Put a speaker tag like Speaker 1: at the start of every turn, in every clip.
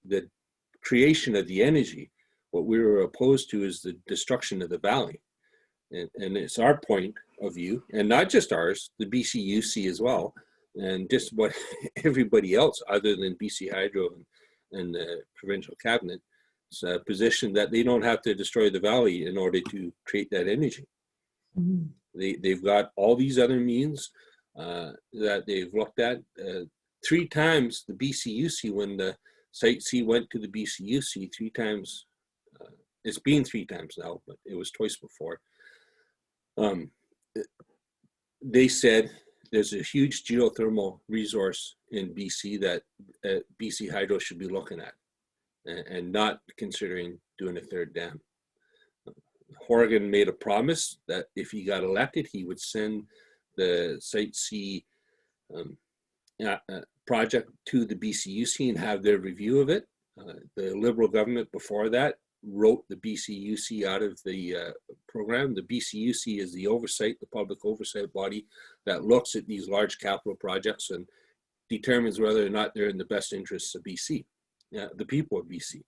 Speaker 1: the creation of the energy. What we were opposed to is the destruction of the valley. And it's our point of view, and not just ours, the BCUC as well, and just what everybody else other than BC Hydro and the provincial cabinet position, that they don't have to destroy the valley in order to create that energy. Mm-hmm. They've got all these other means that they've looked at. 3 times the BCUC, when the Site C went to the BCUC, 3 times, it's been 3 times now, but it was twice before. They said there's a huge geothermal resource in BC that BC Hydro should be looking at and not considering doing a 3rd dam. Horgan made a promise that if he got elected, he would send the Site C project to the BCUC and have their review of it. The Liberal government before that wrote the BCUC out of the program. The BCUC is the oversight, the public oversight body that looks at these large capital projects and determines whether or not they're in the best interests of BC, the people of BC.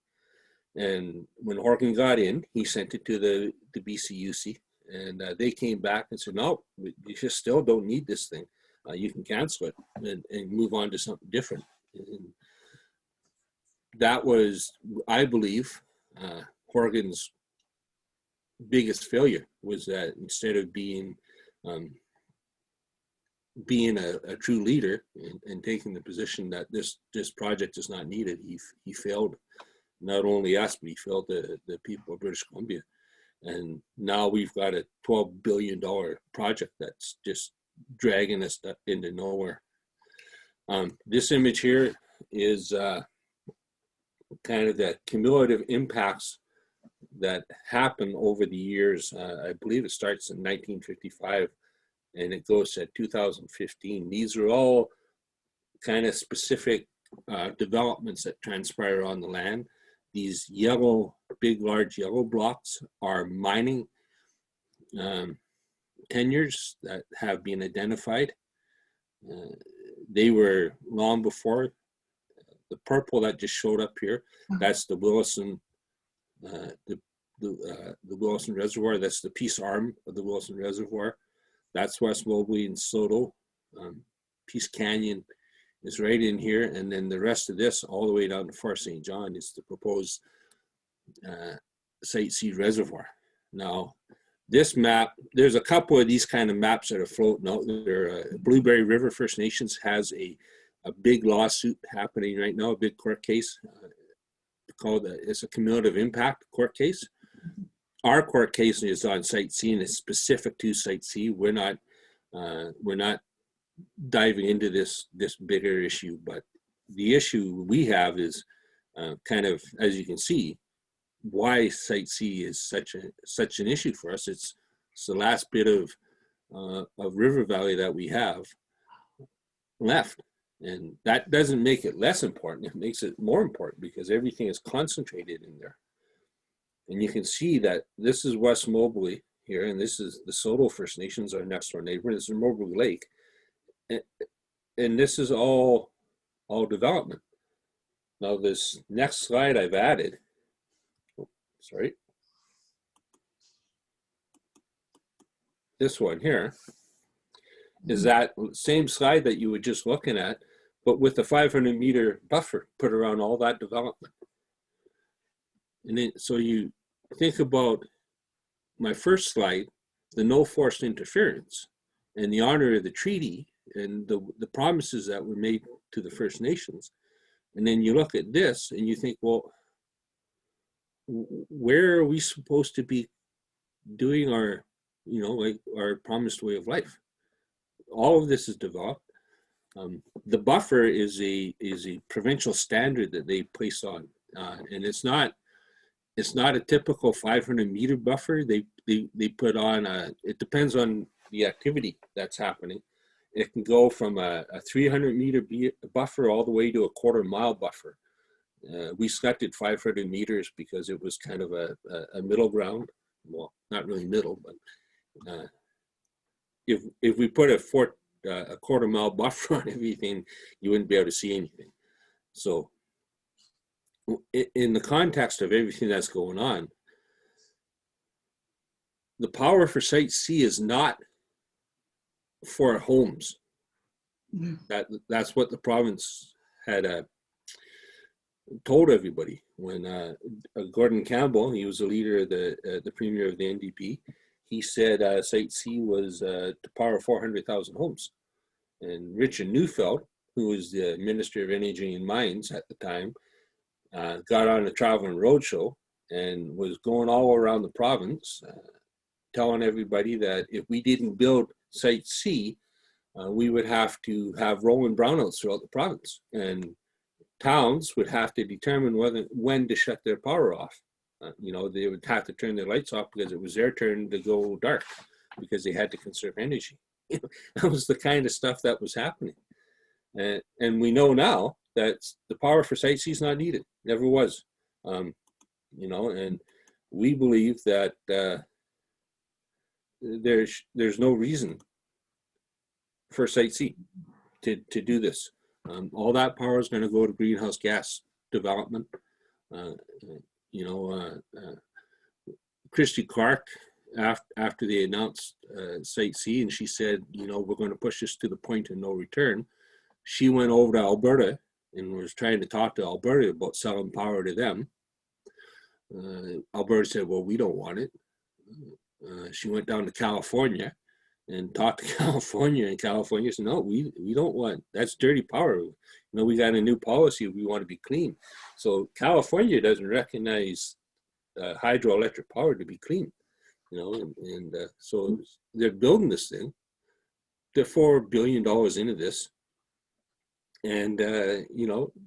Speaker 1: And when Horgan got in, he sent it to the BCUC, and they came back and said, no, you just still don't need this thing. You can cancel it and move on to something different. And that was, I believe, Horgan's biggest failure, was that instead of being a true leader and taking the position that this project is not needed, he failed not only us, but he failed the people of British Columbia. And now we've got a $12 billion project that's just dragging us into nowhere. This image here is kind of the cumulative impacts that happen over the years. I believe it starts in 1955 and it goes to 2015. These are all kind of specific developments that transpire on the land. These yellow, big, large yellow blocks are mining tenures that have been identified. They were long before. The purple that just showed up here, that's the Willson, the Willson Reservoir. That's the Peace arm of the Willson Reservoir. That's West Mobley and Soto. Peace Canyon is right in here, and then the rest of this, all the way down to Fort St. John, is the proposed Site C reservoir. Now, this map, there's a couple of these kind of maps that are floating out there. Blueberry River First Nations has a big lawsuit happening right now, a big court case called it's a cumulative impact court case. Our court case is on Site C and it's specific to Site C. We're not diving into this bigger issue, but the issue we have is kind of, as you can see, why Site C is such an issue for us. It's the last bit of river valley that we have left. And that doesn't make it less important. It makes it more important because everything is concentrated in there. And you can see that this is West Mobley here, and this is the Soto First Nations, our next door neighbor. This is Mobley Lake. And this is all development. Now this next slide I've added, this one here, is that same slide that you were just looking at, but with a 500-meter buffer put around all that development. And then, so you think about my first slide, the no forced interference and the honor of the treaty and the promises that were made to the First Nations. And then you look at this and you think, well, where are we supposed to be doing our, like our promised way of life? All of this is developed. The buffer is a provincial standard that they place on, and it's not a typical 500-meter buffer. They put on it depends on the activity that's happening. It can go from a 300-meter buffer all the way to a quarter-mile buffer. We selected 500 meters because it was kind of a middle ground. Well, not really middle, but if we put a quarter-mile buffer on everything, you wouldn't be able to see anything. So in the context of everything that's going on, the power for Site C is not for homes. That's what the province had told everybody when Gordon Campbell, he was the leader of the premier of the NDP, he said Site C was to power 400,000 homes. And Richard Neufeld, who was the Minister of Energy and Mines at the time, got on a traveling roadshow and was going all around the province, telling everybody that if we didn't build Site C, we would have to have rolling brownouts throughout the province, and towns would have to determine when to shut their power off. They would have to turn their lights off because it was their turn to go dark because they had to conserve energy. That was the kind of stuff that was happening. And we know now that the power for Site C is not needed. Never was. And we believe that there's no reason for Site C to do this. All that power is going to go to greenhouse gas development. Christy Clark, after they announced Site C, and she said, we're going to push this to the point of no return, she went over to Alberta and was trying to talk to Alberta about selling power to them. Alberta said, well, we don't want it. She went down to California and talked to California, and California said, no, we don't want, that's dirty power. We got a new policy, we want to be clean. So California doesn't recognize hydroelectric power to be clean, so they're building this thing. They're $4 billion into this. And,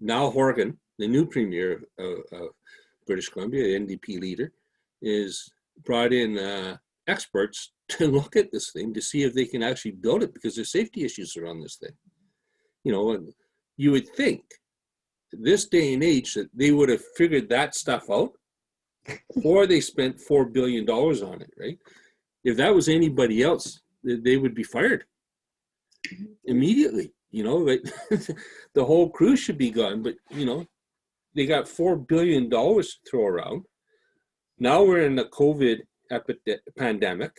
Speaker 1: Niall Horgan, the new premier of British Columbia, the NDP leader, is brought in experts to look at this thing to see if they can actually build it, because there's safety issues around this thing. And you would think this day and age that they would have figured that stuff out before they spent $4 billion on it, right? If that was anybody else, they would be fired immediately. Like the whole crew should be gone, but they got $4 billion to throw around. Now we're in the COVID pandemic.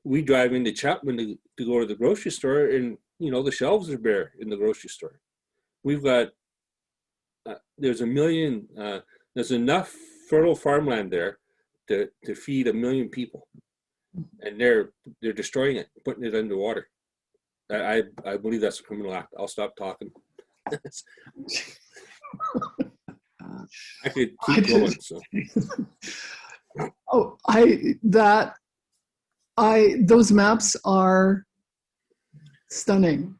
Speaker 1: We drive into Chapman to go to the grocery store, and the shelves are bare in the grocery store. We've got there's enough fertile farmland there to feed 1 million people, and they're destroying it, putting it underwater. I believe that's a criminal act. I'll stop talking. I could keep going. So.
Speaker 2: Those maps are stunning.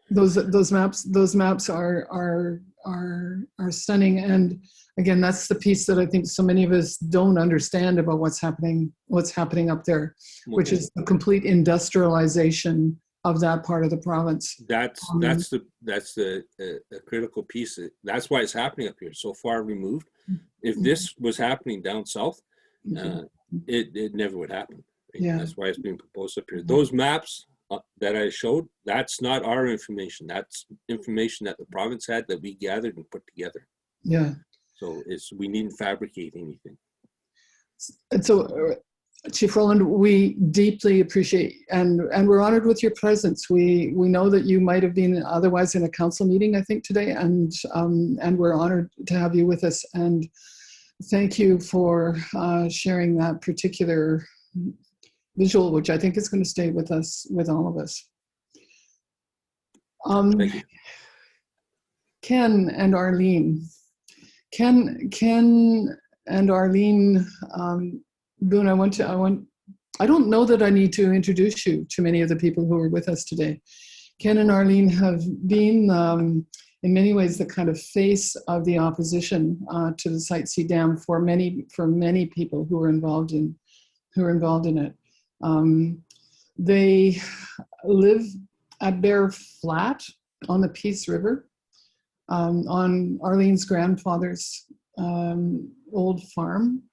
Speaker 2: Those maps are stunning. And again, that's the piece that I think so many of us don't understand about what's happening up there, which is the complete industrialization of that part of the province.
Speaker 1: That's the critical piece. That's why it's happening up here, so far removed. If this was happening down south, it never would happen. Yeah. That's why it's being proposed up here. Those maps that I showed, that's not our information. That's information that the province had that we gathered and put together.
Speaker 2: Yeah.
Speaker 1: So we needn't fabricate anything.
Speaker 2: And so, Chief Roland, we deeply appreciate and we're honored with your presence. We know that you might have been otherwise in a council meeting, I think, today, and we're honored to have you with us. And thank you for sharing that particular visual, which I think is going to stay with us, with all of us.
Speaker 1: Thank you.
Speaker 2: Ken and Arlene. Ken and Arlene, Boon, I don't know that I need to introduce you to many of the people who are with us today. Ken and Arlene have been, in many ways, the kind of face of the opposition to the Site C dam for many people who are involved in it. They live at Bear Flat on the Peace River, on Arlene's grandfather's old farm.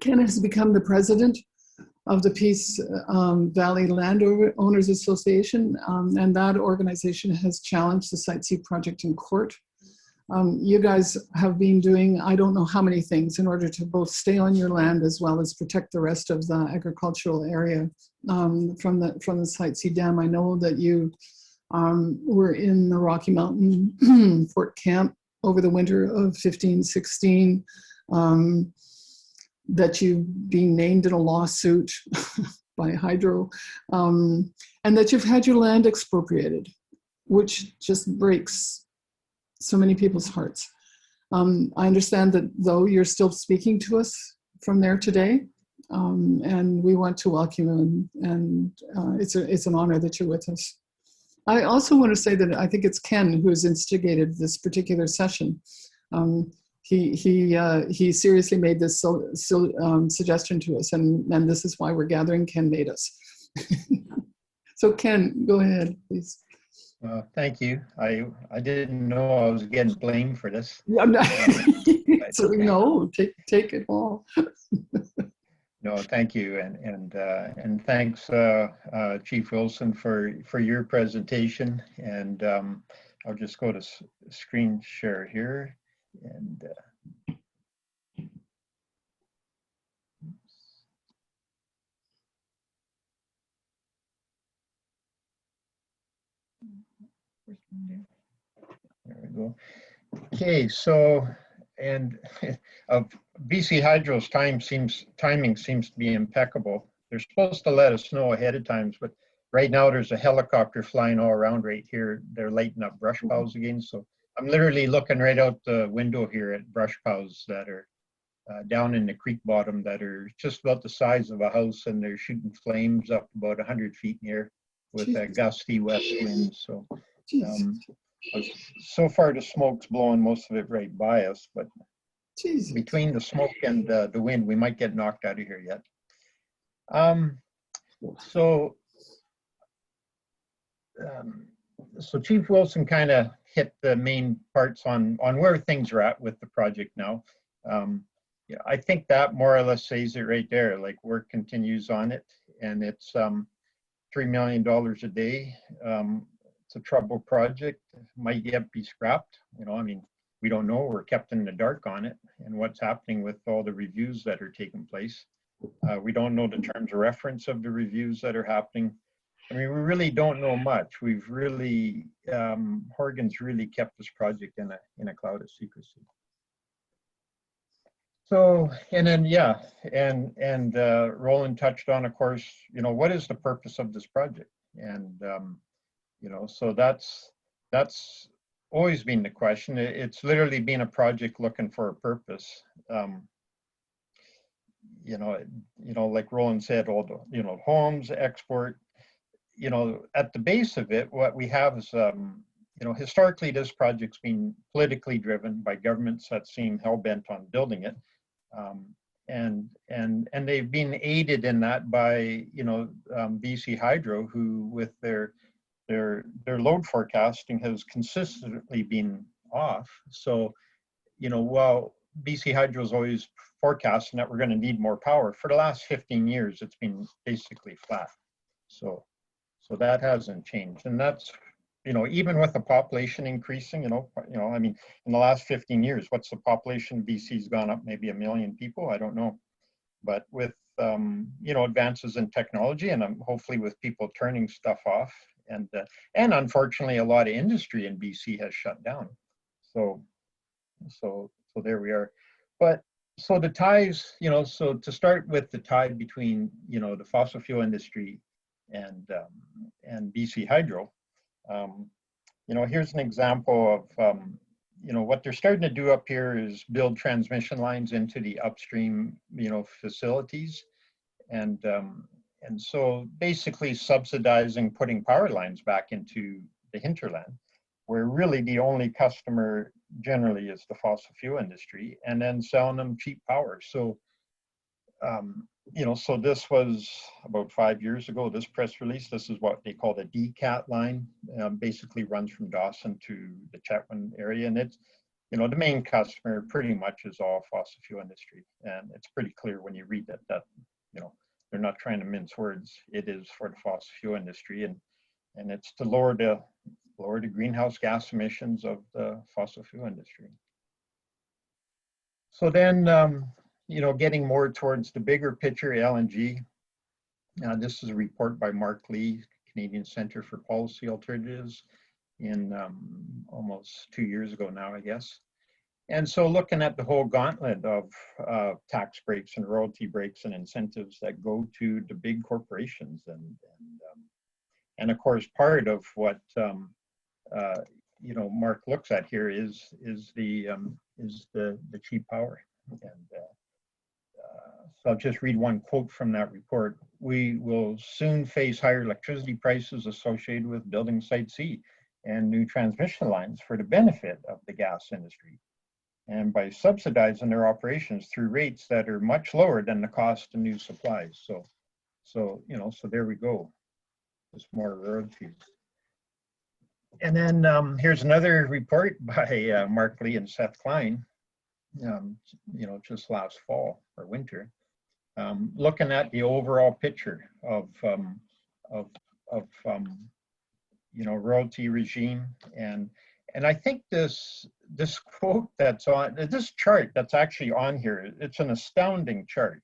Speaker 2: Ken has become the president of the Peace Valley Landowner Association, and that organization has challenged the Site C project in court. You guys have been doing, I don't know how many things in order to both stay on your land as well as protect the rest of the agricultural area from the Site C Dam. I know that you were in the Rocky Mountain Fort Camp over the winter of 15-16, that you've been named in a lawsuit by Hydro, and that you've had your land expropriated, which just breaks so many people's hearts. I understand that though you're still speaking to us from there today, and we want to welcome you, and it's an honor that you're with us. I also want to say that I think it's Ken who's instigated this particular session. He seriously made this suggestion to us, and this is why we're gathering. Ken made us. So Ken, go ahead, please.
Speaker 3: Thank you. I didn't know I was getting blamed for this.
Speaker 2: I'm not, so we know. Take it all.
Speaker 3: No, thank you, and thanks, Chief Wilson, for your presentation. And I'll just go to screen share here, and there we go. Okay, so and BC Hydro's timing seems to be impeccable. They're supposed to let us know ahead of time, but right now there's a helicopter flying all around right here. They're lighting up brush piles again. So I'm literally looking right out the window here at brush piles that are down in the creek bottom that are just about the size of a house, and they're shooting flames up about 100 feet in the air with a gusty west wind. So so far the smoke's blowing most of it right by us, but between the smoke and the wind, we might get knocked out of here yet. So Chief Wilson kind of hit the main parts on where things are at with the project now. Yeah, I think that more or less says it right there. Like, work continues on it, and it's $3 million a day. It's a trouble project. Might yet be scrapped. You know, I mean, we don't know. We're kept in the dark on it and what's happening with all the reviews that are taking place. We don't know the terms of reference of the reviews that are happening. I mean, we really don't know much. We've really, Horgan's really kept this project in a cloud of secrecy. So, and then, yeah, and Roland touched on, of course, you know, what is the purpose of this project? And, you know, so that's always been the question. It's literally been a project looking for a purpose. You know, like Roland said, all the, you know, homes, export, you know, at the base of it, what we have is, you know, historically this project's been politically driven by governments that seem hell-bent on building it. And they've been aided in that by, you know, BC Hydro, who with their load forecasting has consistently been off. So, you know, while BC Hydro is always forecasting that we're going to need more power, for the last 15 years, it's been basically flat. So that hasn't changed. And that's, you know, even with the population increasing, you know, I mean, in the last 15 years, what's the population? BC's gone up maybe 1 million people. I don't know. But with, you know, advances in technology and hopefully with people turning stuff off, and unfortunately, a lot of industry in BC has shut down. So there we are. But so the ties, you know, so to start with the tie between, you know, the fossil fuel industry and BC Hydro, you know, here's an example of, you know, what they're starting to do up here is build transmission lines into the upstream, you know, facilities. And so basically subsidizing putting power lines back into the hinterland, where really the only customer generally is the fossil fuel industry, and then selling them cheap power. So, you know, so this was about 5 years ago, this press release. This is what they call the DCAT line, basically runs from Dawson to the Chetwynd area. And it's, you know, the main customer pretty much is all fossil fuel industry. And it's pretty clear when you read that, you know, they're not trying to mince words. It is for the fossil fuel industry, and it's to lower the lower the greenhouse gas emissions of the fossil fuel industry. So then, you know, getting more towards the bigger picture, LNG. This is a report by Mark Lee, Canadian Centre for Policy Alternatives, in almost 2 years ago now, I guess. And so looking at the whole gauntlet of tax breaks and royalty breaks and incentives that go to the big corporations, and of course part of what you know, Mark looks at here is the cheap power. And so I'll just read one quote from that report. "We will soon face higher electricity prices associated with building Site C and new transmission lines for the benefit of the gas industry, and by subsidizing their operations through rates that are much lower than the cost of new supplies." So you know, so there we go. There's more royalties. And then here's another report by Mark Lee and Seth Klein, you know, just last fall or winter, looking at the overall picture of you know, royalty regime. And I think this quote that's on this chart that's actually on here, it's an astounding chart.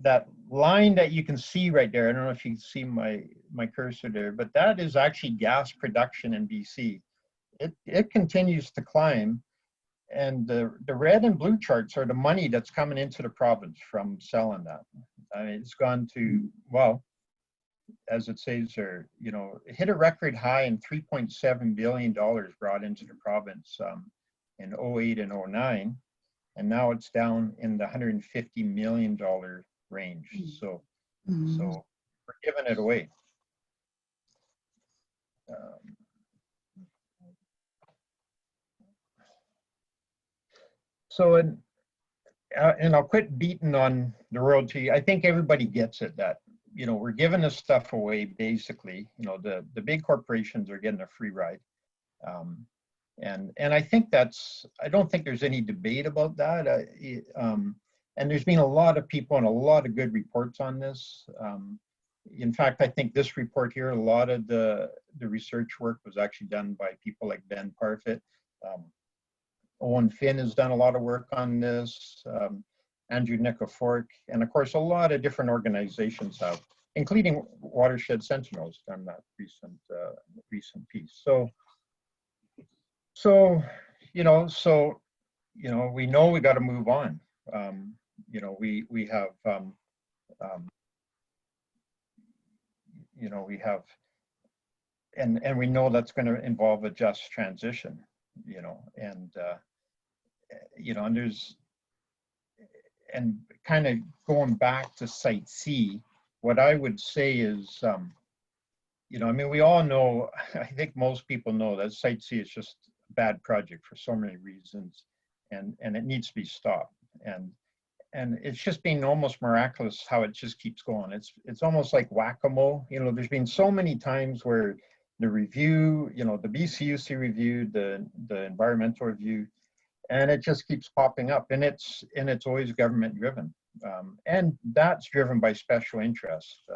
Speaker 3: That line that you can see right there, I don't know if you can see my cursor there, but that is actually gas production in BC. It continues to climb, and the red and blue charts are the money that's coming into the province from selling that. I mean, it's gone to, well, as it says there, you know, it hit a record high in $3.7 billion brought into the province in 08 and 09. And now it's down in the $150 million range. So we're giving it away. And I'll quit beating on the royalty. I think everybody gets it that, you know, we're giving this stuff away basically. You know, the big corporations are getting a free ride. And I think I don't think there's any debate about that. And there's been a lot of people and a lot of good reports on this. In fact, I think this report here, a lot of the research work was actually done by people like Ben Parfit. Owen Finn has done a lot of work on this, Andrew Nikifork, and of course, a lot of different organizations have, including Watershed Sentinels, done that recent piece. So, you know, we know we got to move on. You know, we have, you know, we have, and we know that's going to involve a just transition, you know, and, you know, and kind of going back to Site C, what I would say is, you know, I mean, we all know, I think most people know that Site C is just a bad project for so many reasons, and it needs to be stopped. And it's just been almost miraculous how it just keeps going. It's almost like whack-a-mole. You know, there's been so many times where the review, you know, the BCUC review, the environmental review, and it just keeps popping up, and it's always government driven, and that's driven by special interests.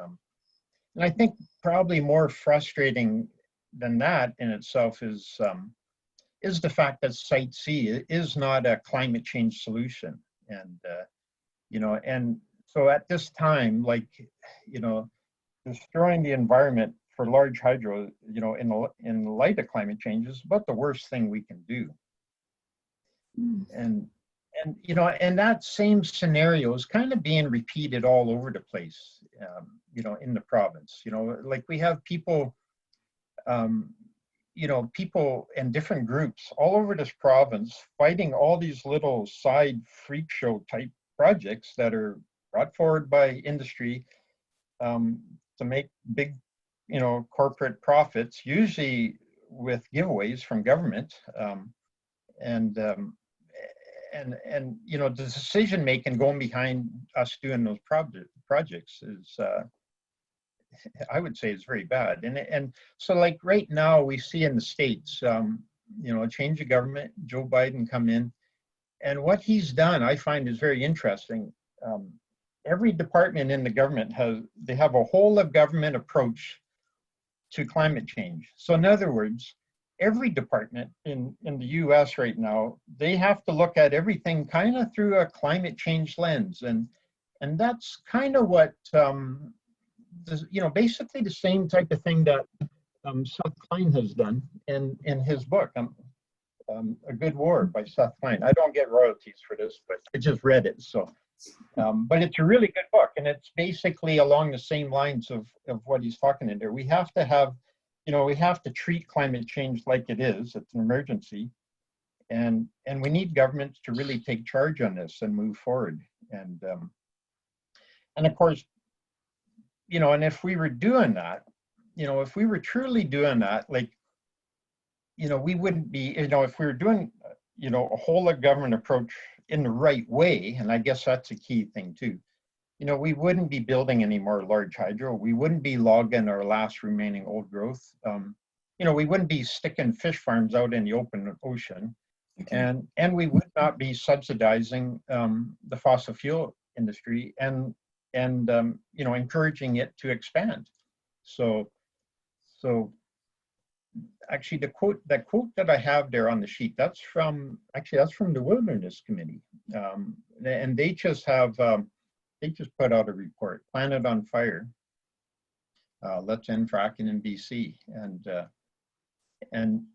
Speaker 3: And I think probably more frustrating than that in itself is the fact that Site C is not a climate change solution, and you know, and so at this time, like, you know, destroying the environment for large hydro, you know, in light of climate change is about the worst thing we can do. And you know, and that same scenario is kind of being repeated all over the place, you know, in the province. You know, like we have people, you know, people in different groups all over this province fighting all these little side freak show type projects that are brought forward by industry to make big, you know, corporate profits, usually with giveaways from government, and you know, the decision making going behind us doing those projects is, I would say, is very bad. And so, like right now, we see in the States, you know, a change of government, Joe Biden come in, and what he's done, I find, is very interesting. Every department in the government have a whole of government approach to climate change. So in other words, every department in the US right now, they have to look at everything kind of through a climate change lens. And that's kind of what, basically the same type of thing that Seth Klein has done in his book, A Good War by Seth Klein. I don't get royalties for this, but I just read it. So, but it's a really good book, and it's basically along the same lines of what he's talking in there. We have to have, we have to treat climate change like it is. It's an emergency, and we need governments to really take charge on this and move forward. And of course, and if we were doing that, if we were truly doing that, like, we wouldn't be, if we were doing, a whole of government approach in the right way, and I guess that's a key thing too, we wouldn't be building any more large hydro. We wouldn't be logging our last remaining old growth. We wouldn't be sticking fish farms out in the open ocean. Okay. And we would not be subsidizing the fossil fuel industry and encouraging it to expand. So actually the quote that I have there on the sheet, that's from the Wilderness Committee. And they just put out a report, Planet on Fire, Let's End Fracking in BC. And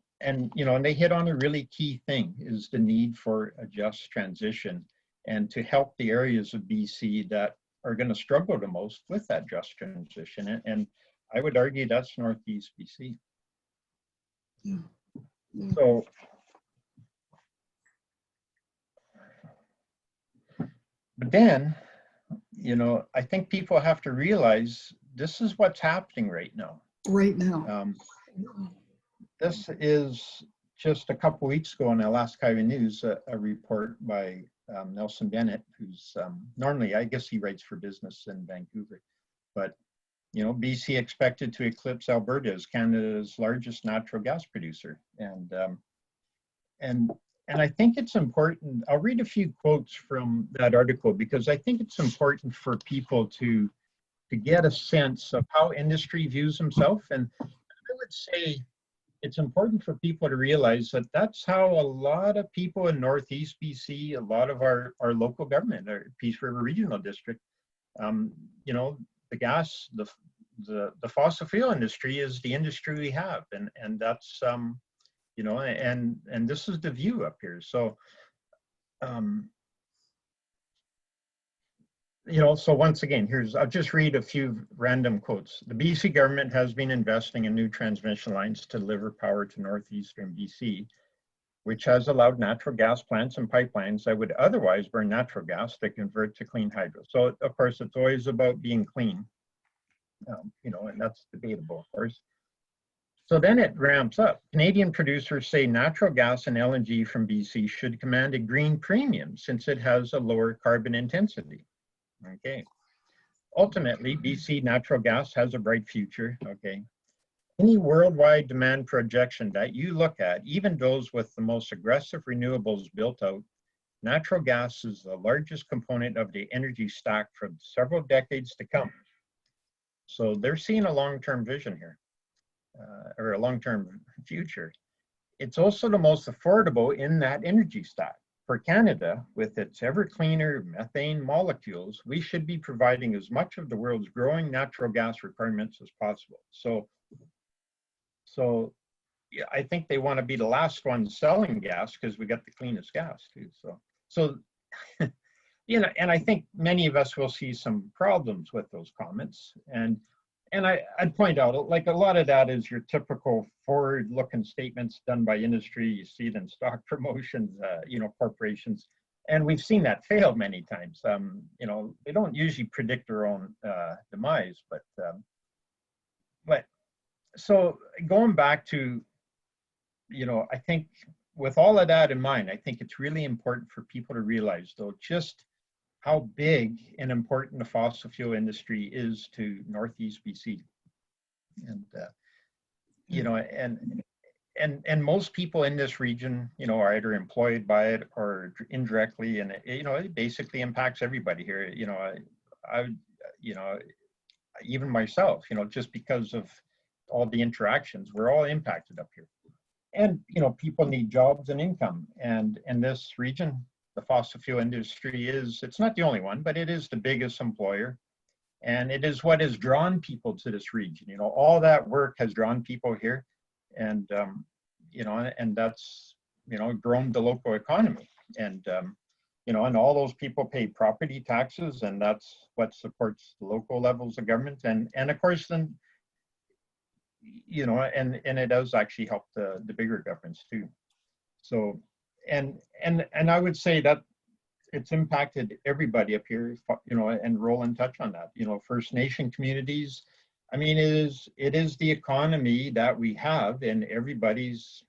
Speaker 3: they hit on a really key thing, is the need for a just transition and to help the areas of BC that are going to struggle the most with that just transition. And I would argue that's Northeast BC. Yeah. Yeah. So, but then, I think people have to realize this is what's happening right now.
Speaker 2: Right now.
Speaker 3: This is just a couple weeks ago in Alaska Highway News, a report by Nelson Bennett, who's normally, I guess he writes for business in Vancouver, but BC expected to eclipse Alberta as Canada's largest natural gas producer. And I think it's important. I'll read a few quotes from that article because I think it's important for people to get a sense of how industry views himself. And I would say it's important for people to realize that that's how a lot of people in Northeast BC, a lot of our local government, our Peace River Regional District, the gas, the fossil fuel industry is the industry we have, and that's and this is the view up here. So so once again, I'll just read a few random quotes. The BC government has been investing in new transmission lines to deliver power to northeastern BC, which has allowed natural gas plants and pipelines that would otherwise burn natural gas to convert to clean hydro. So of course, it's always about being clean, and that's debatable, of course. So then it ramps up. Canadian producers say natural gas and LNG from BC should command a green premium since it has a lower carbon intensity. Okay. Ultimately, BC natural gas has a bright future. Okay. Any worldwide demand projection that you look at, even those with the most aggressive renewables built out, natural gas is the largest component of the energy stack for several decades to come. So they're seeing a long-term vision here, or a long-term future. It's also the most affordable in that energy stack. For Canada, with its ever cleaner methane molecules, we should be providing as much of the world's growing natural gas requirements as possible. So yeah, I think they want to be the last ones selling gas because we got the cleanest gas too. So and I think many of us will see some problems with those comments. And I'd point out, like, a lot of that is your typical forward-looking statements done by industry. You see it in stock promotions, corporations, and we've seen that fail many times. They don't usually predict their own demise, but so going back to, I think with all of that in mind, I think it's really important for people to realize, though, just how big and important the fossil fuel industry is to Northeast BC. And, and most people in this region, are either employed by it or indirectly, and it basically impacts everybody here. I even myself, just because of all the interactions, we're all impacted up here. And, you know, people need jobs and income. And in this region, the fossil fuel industry it's not the only one, but it is the biggest employer. And it is what has drawn people to this region. You know, all that work has drawn people here. And, you know, and that's, you know, grown the local economy. And, you know, and all those people pay property taxes, and that's what supports the local levels of government. And of course, then, you know, and it does actually help the bigger governments too. So, and I would say that it's impacted everybody up here, you know, and Roland touched on that, you know, First Nation communities. I mean, it is the economy that we have, and everybody's,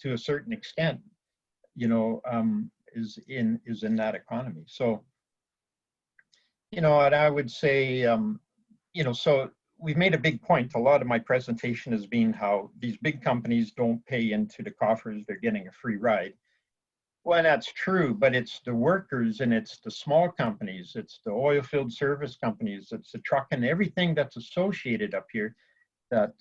Speaker 3: to a certain extent, you know, is in that economy. So, you know, and I would say, you know, so we've made a big point. A lot of my presentation has been how these big companies don't pay into the coffers, they're getting a free ride. Well, that's true, but it's the workers, and it's the small companies, it's the oil field service companies, it's the truck and everything that's associated up here that,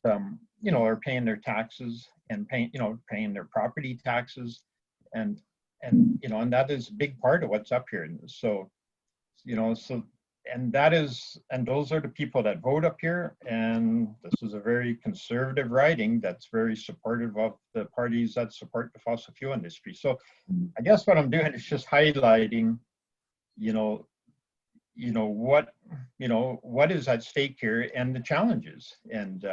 Speaker 3: you know, are paying their taxes and paying their property taxes. And, you know, and that is a big part of what's up here. And so, you know, and those are the people that vote up here. And this is a very conservative riding that's very supportive of the parties that support the fossil fuel industry. So I guess what I'm doing is just highlighting, you know, what is at stake here and the challenges. And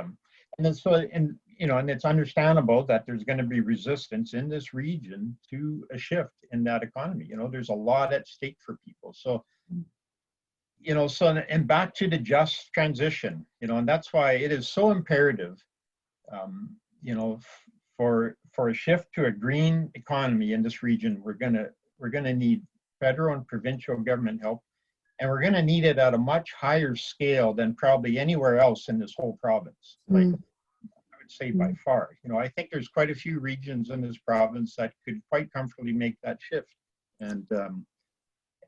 Speaker 3: then so, and, you know, and it's understandable that there's going to be resistance in this region to a shift in that economy. You know, there's a lot at stake for people. So, you know, so, and back to the just transition, you know, and that's why it is so imperative, you know, for a shift to a green economy in this region, we're gonna need federal and provincial government help, and we're gonna need it at a much higher scale than probably anywhere else in this whole province. Like, I would say by far, you know, I think there's quite a few regions in this province that could quite comfortably make that shift.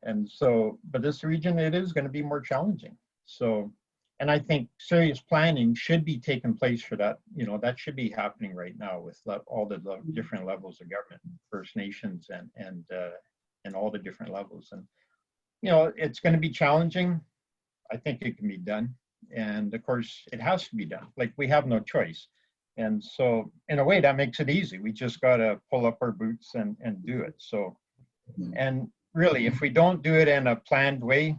Speaker 3: And so, but this region, it is going to be more challenging. So, and I think serious planning should be taking place for that. You know, that should be happening right now with all the different levels of government, First Nations and all the different levels. And, you know, it's going to be challenging. I think it can be done. And of course, it has to be done. Like, we have no choice. And so, in a way, that makes it easy. We just got to pull up our boots and do it. So, and really, if we don't do it in a planned way,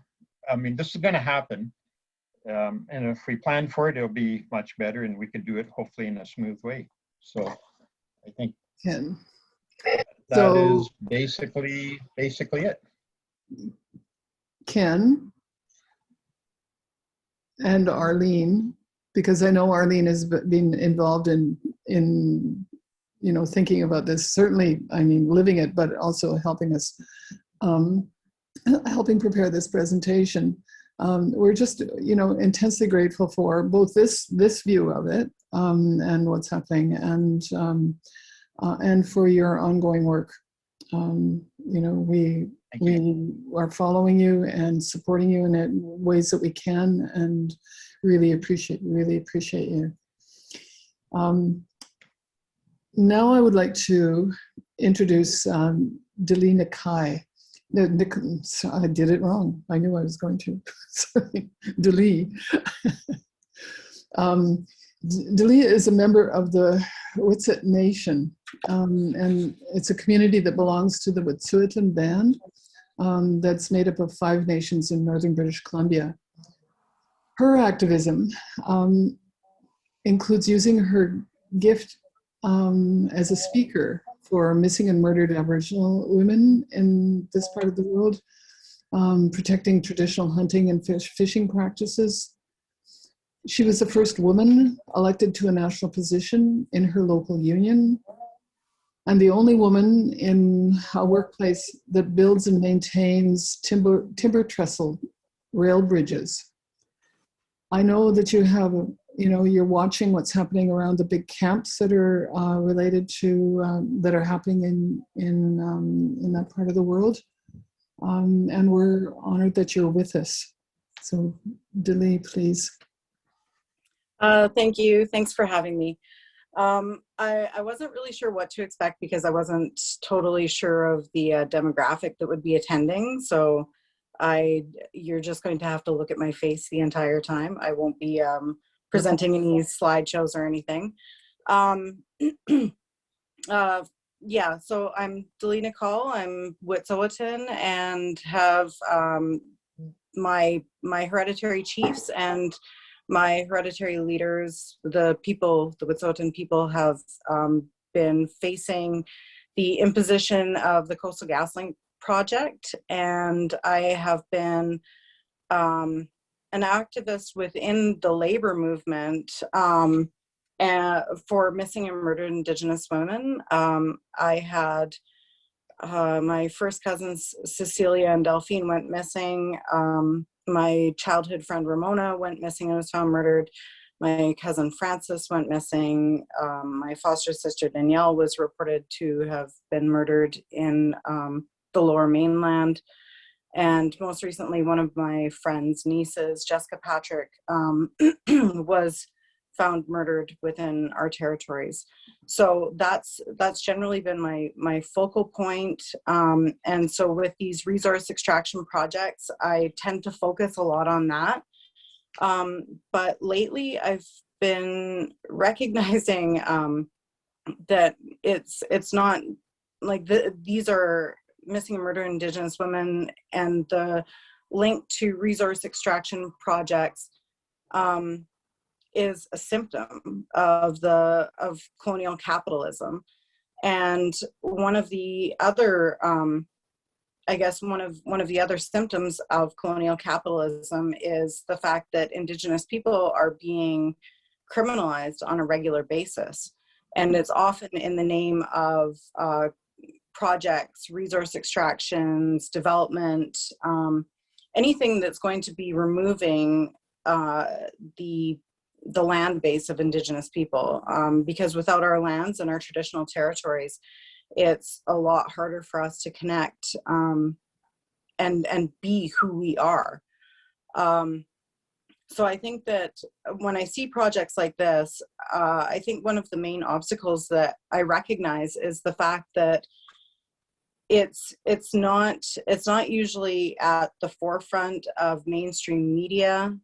Speaker 3: I mean, this is going to happen. And if we plan for it, it'll be much better, and we could do it hopefully in a smooth way. So I think that is basically it.
Speaker 2: Ken and Arlene, because I know Arlene has been involved in you know, thinking about this, certainly, I mean, living it, but also helping us, helping prepare this presentation. We're just, you know, intensely grateful for both this view of it and what's happening, and for your ongoing work. You know, we are following you and supporting you in ways that we can, and really appreciate you. Now I would like to introduce Delee Nikal. I did it wrong. I knew I was going to. Sorry, Delee. Delee is a member of the Witset Nation, and it's a community that belongs to the Wet'suwet'en band that's made up of 5 nations in northern British Columbia. Her activism includes using her gift as a speaker for missing and murdered Aboriginal women in this part of the world, protecting traditional hunting and fishing practices. She was the first woman elected to a national position in her local union, and the only woman in a workplace that builds and maintains timber-trestle rail bridges. I know that you have, you know, you're watching what's happening around the big camps that are related to, that are happening in that part of the world. And we're honored that you're with us. So, Delee, please.
Speaker 4: Thank you. Thanks for having me. I wasn't really sure what to expect because I wasn't totally sure of the demographic that would be attending. So you're just going to have to look at my face the entire time. I won't be presenting any slideshows or anything. Yeah, so I'm Delee Nikal. I'm Witset and have my hereditary chiefs and my hereditary leaders, the Wet'suwet'en people have been facing the imposition of the Coastal GasLink project, and I have been an activist within the labor movement for missing and murdered Indigenous women. I had my first cousins, Cecilia and Delphine, went missing. My childhood friend Ramona went missing and was found murdered. My cousin Frances went missing. My foster sister Danielle was reported to have been murdered in the Lower Mainland. And most recently, one of my friend's nieces, Jessica Patrick, was found murdered within our territories. So that's generally been my focal point. And so with these resource extraction projects, I tend to focus a lot on that. But lately I've been recognizing that it's not like these are missing and murdered Indigenous women, and the link to resource extraction projects is a symptom of colonial capitalism. And one of the other, I guess one of the other symptoms of colonial capitalism is the fact that Indigenous people are being criminalized on a regular basis. And it's often in the name of projects, resource extractions, development, anything that's going to be removing the land base of Indigenous people, because without our lands and our traditional territories, it's a lot harder for us to connect and be who we are. So I think that when I see projects like this, I think one of the main obstacles that I recognize is the fact that it's not usually at the forefront of mainstream media.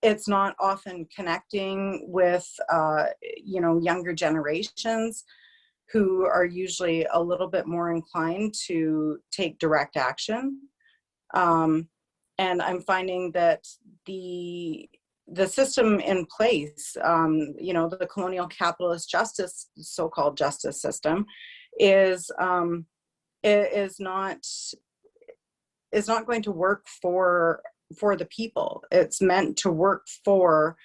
Speaker 4: It's not often connecting with younger generations who are usually a little bit more inclined to take direct action. And I'm finding that the system in place, the colonial capitalist justice, so-called justice system, is not going to work for the people. It's meant to work for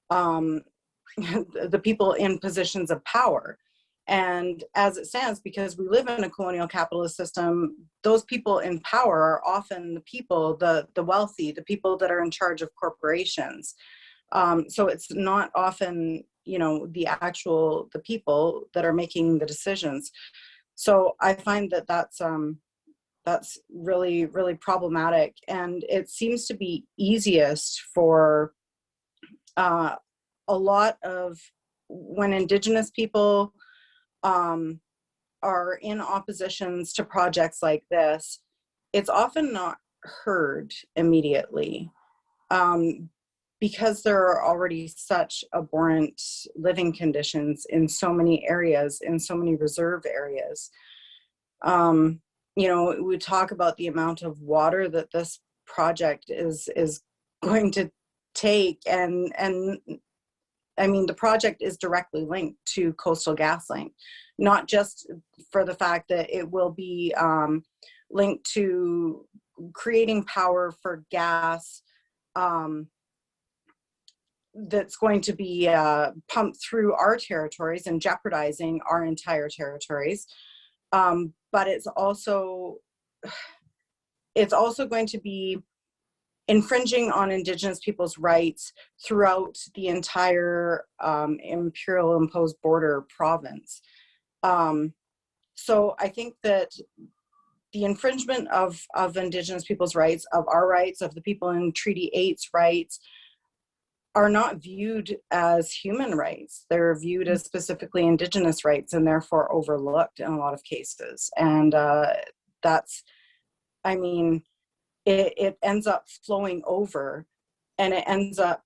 Speaker 4: the people in positions of power. And as it stands, because we live in a colonial capitalist system, those people in power are often the people, the wealthy, the people that are in charge of corporations. So it's not often, the people that are making the decisions. So I find that that's really, really problematic. And it seems to be easiest for a lot of when Indigenous people are in oppositions to projects like this, it's often not heard immediately because there are already such abhorrent living conditions in so many areas, in so many reserve areas. We talk about the amount of water that this project is going to take, and I mean, the project is directly linked to Coastal GasLink, not just for the fact that it will be linked to creating power for gas that's going to be pumped through our territories and jeopardizing our entire territories. But it's also going to be infringing on Indigenous people's rights throughout the entire imperial imposed border province. So I think that the infringement of Indigenous people's rights, of our rights, of the people in Treaty 8's rights, are not viewed as human rights. They're viewed as specifically Indigenous rights and therefore overlooked in a lot of cases. And that's, I mean, it ends up flowing over, and it ends up,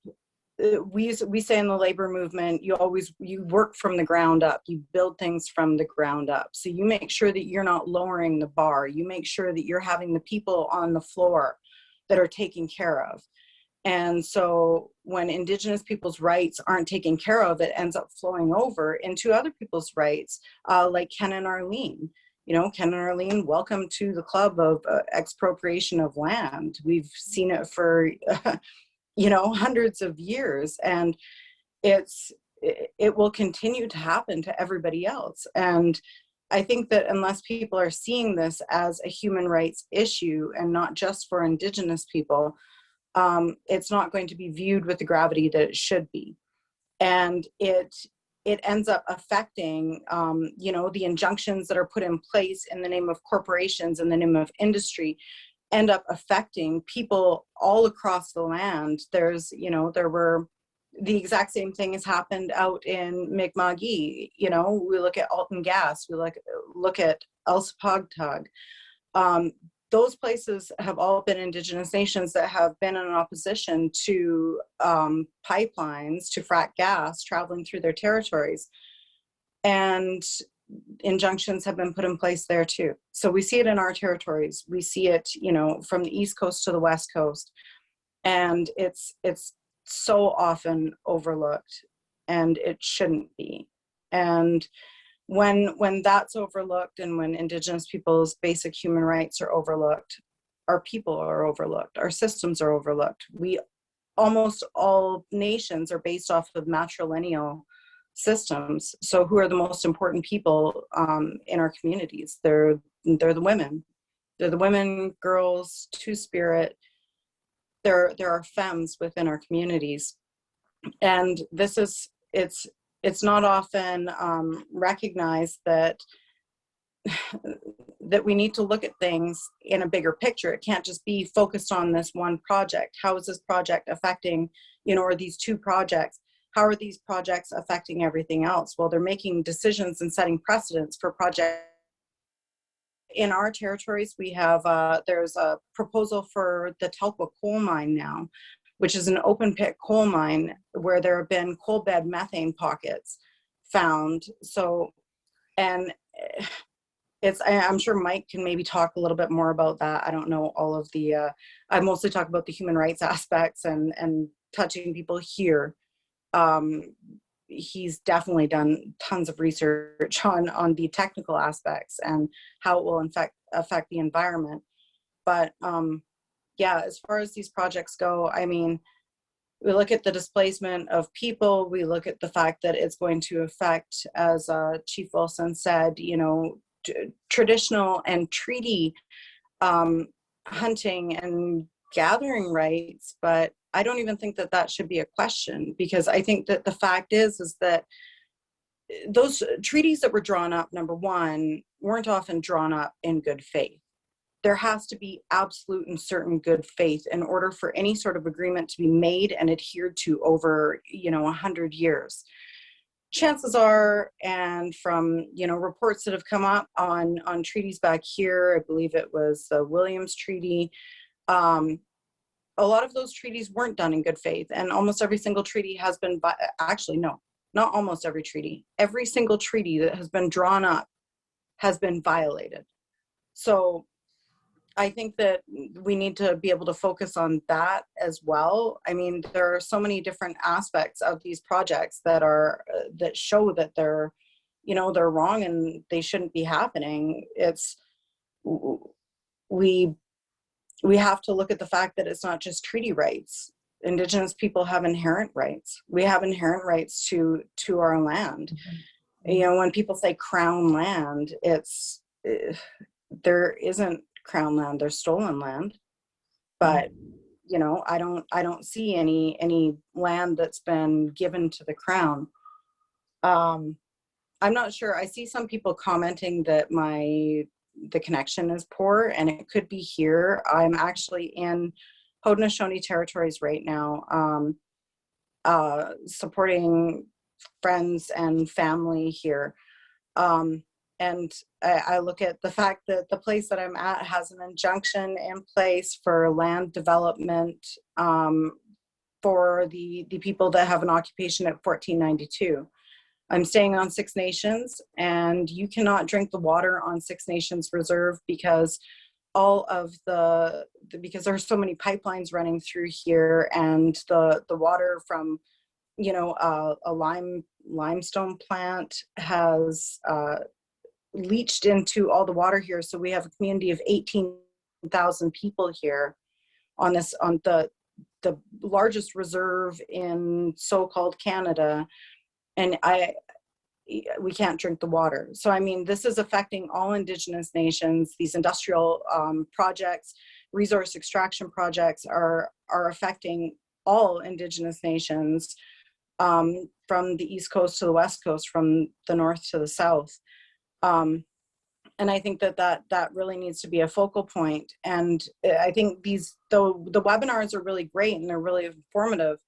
Speaker 4: we say in the labor movement, you work from the ground up, you build things from the ground up. So you make sure that you're not lowering the bar. You make sure that you're having the people on the floor that are taken care of. And so when Indigenous people's rights aren't taken care of, it ends up flowing over into other people's rights, like Ken and Arlene. You know, Ken and Arlene, welcome to the club of expropriation of land. We've seen it for, you know, hundreds of years, and it will continue to happen to everybody else. And I think that unless people are seeing this as a human rights issue and not just for Indigenous people, it's not going to be viewed with the gravity that it should be. And it ends up affecting, you know, the injunctions that are put in place in the name of corporations, in the name of industry, end up affecting people all across the land. There's, you know, there were, the exact same thing has happened out in Mi'kma'ki. You know, we look at Alton Gas, we look at Elsipogtog. Those places have all been Indigenous nations that have been in opposition to pipelines, to frack gas traveling through their territories. And injunctions have been put in place there too. So we see it in our territories. We see it, you know, from the East Coast to the West Coast. And it's so often overlooked, and it shouldn't be. And when that's overlooked, and when Indigenous people's basic human rights are overlooked, our people are overlooked, our systems are overlooked. Almost all nations are based off of matrilineal systems. So who are the most important people in our communities? They're the women. They're the women, girls, two-spirit. There are femmes within our communities. And this is, it's not often recognized that we need to look at things in a bigger picture. It can't just be focused on this one project. How is this project affecting, you know, or these two projects? How are these projects affecting everything else? Well, they're making decisions and setting precedents for projects. In our territories, we have, there's a proposal for the Telkwa coal mine now, which is an open pit coal mine where there have been coal bed methane pockets found. So, and I'm sure Mike can maybe talk a little bit more about that. I don't know all of the, I mostly talk about the human rights aspects and touching people here. He's definitely done tons of research on the technical aspects and how it will affect the environment. But yeah, as far as these projects go, I mean, we look at the displacement of people, we look at the fact that it's going to affect, as Chief Willson said, you know, traditional and treaty hunting and gathering rights, but I don't even think that should be a question, because I think that the fact is that those treaties that were drawn up, number one, weren't often drawn up in good faith. There has to be absolute and certain good faith in order for any sort of agreement to be made and adhered to over, you know, 100 years. Chances are, and from, you know, reports that have come up on treaties back here, I believe it was the Williams Treaty, a lot of those treaties weren't done in good faith, and almost every single treaty has been, actually, no, not almost every treaty. Every single treaty that has been drawn up has been violated. So I think that we need to be able to focus on that as well. I mean, there are so many different aspects of these projects that are, that show that they're, you know, they're wrong and they shouldn't be happening. It's, we have to look at the fact that it's not just treaty rights. Indigenous people have inherent rights. We have inherent rights to our land. Mm-hmm. You know, when people say crown land, it's, there isn't crown land, there's stolen land. But, you know, I don't see any land that's been given to the crown. I'm not sure. I see some people commenting that the connection is poor, and it could be here. I'm actually in Haudenosaunee territories right now. supporting friends and family here. And I look at the fact that the place that I'm at has an injunction in place for land development for the people that have an occupation at 1492. I'm staying on Six Nations, and you cannot drink the water on Six Nations Reserve because because there are so many pipelines running through here, and the water from, you know, a limestone plant has leached into all the water here. So we have a community of 18,000 people here on the largest reserve in so-called Canada, and we can't drink the water. So I mean, this is affecting all Indigenous nations. These industrial projects, resource extraction projects are affecting all Indigenous nations, from the East Coast to the West Coast, from the North to the South. And I think that really needs to be a focal point. And I think the webinars are really great and they're really informative.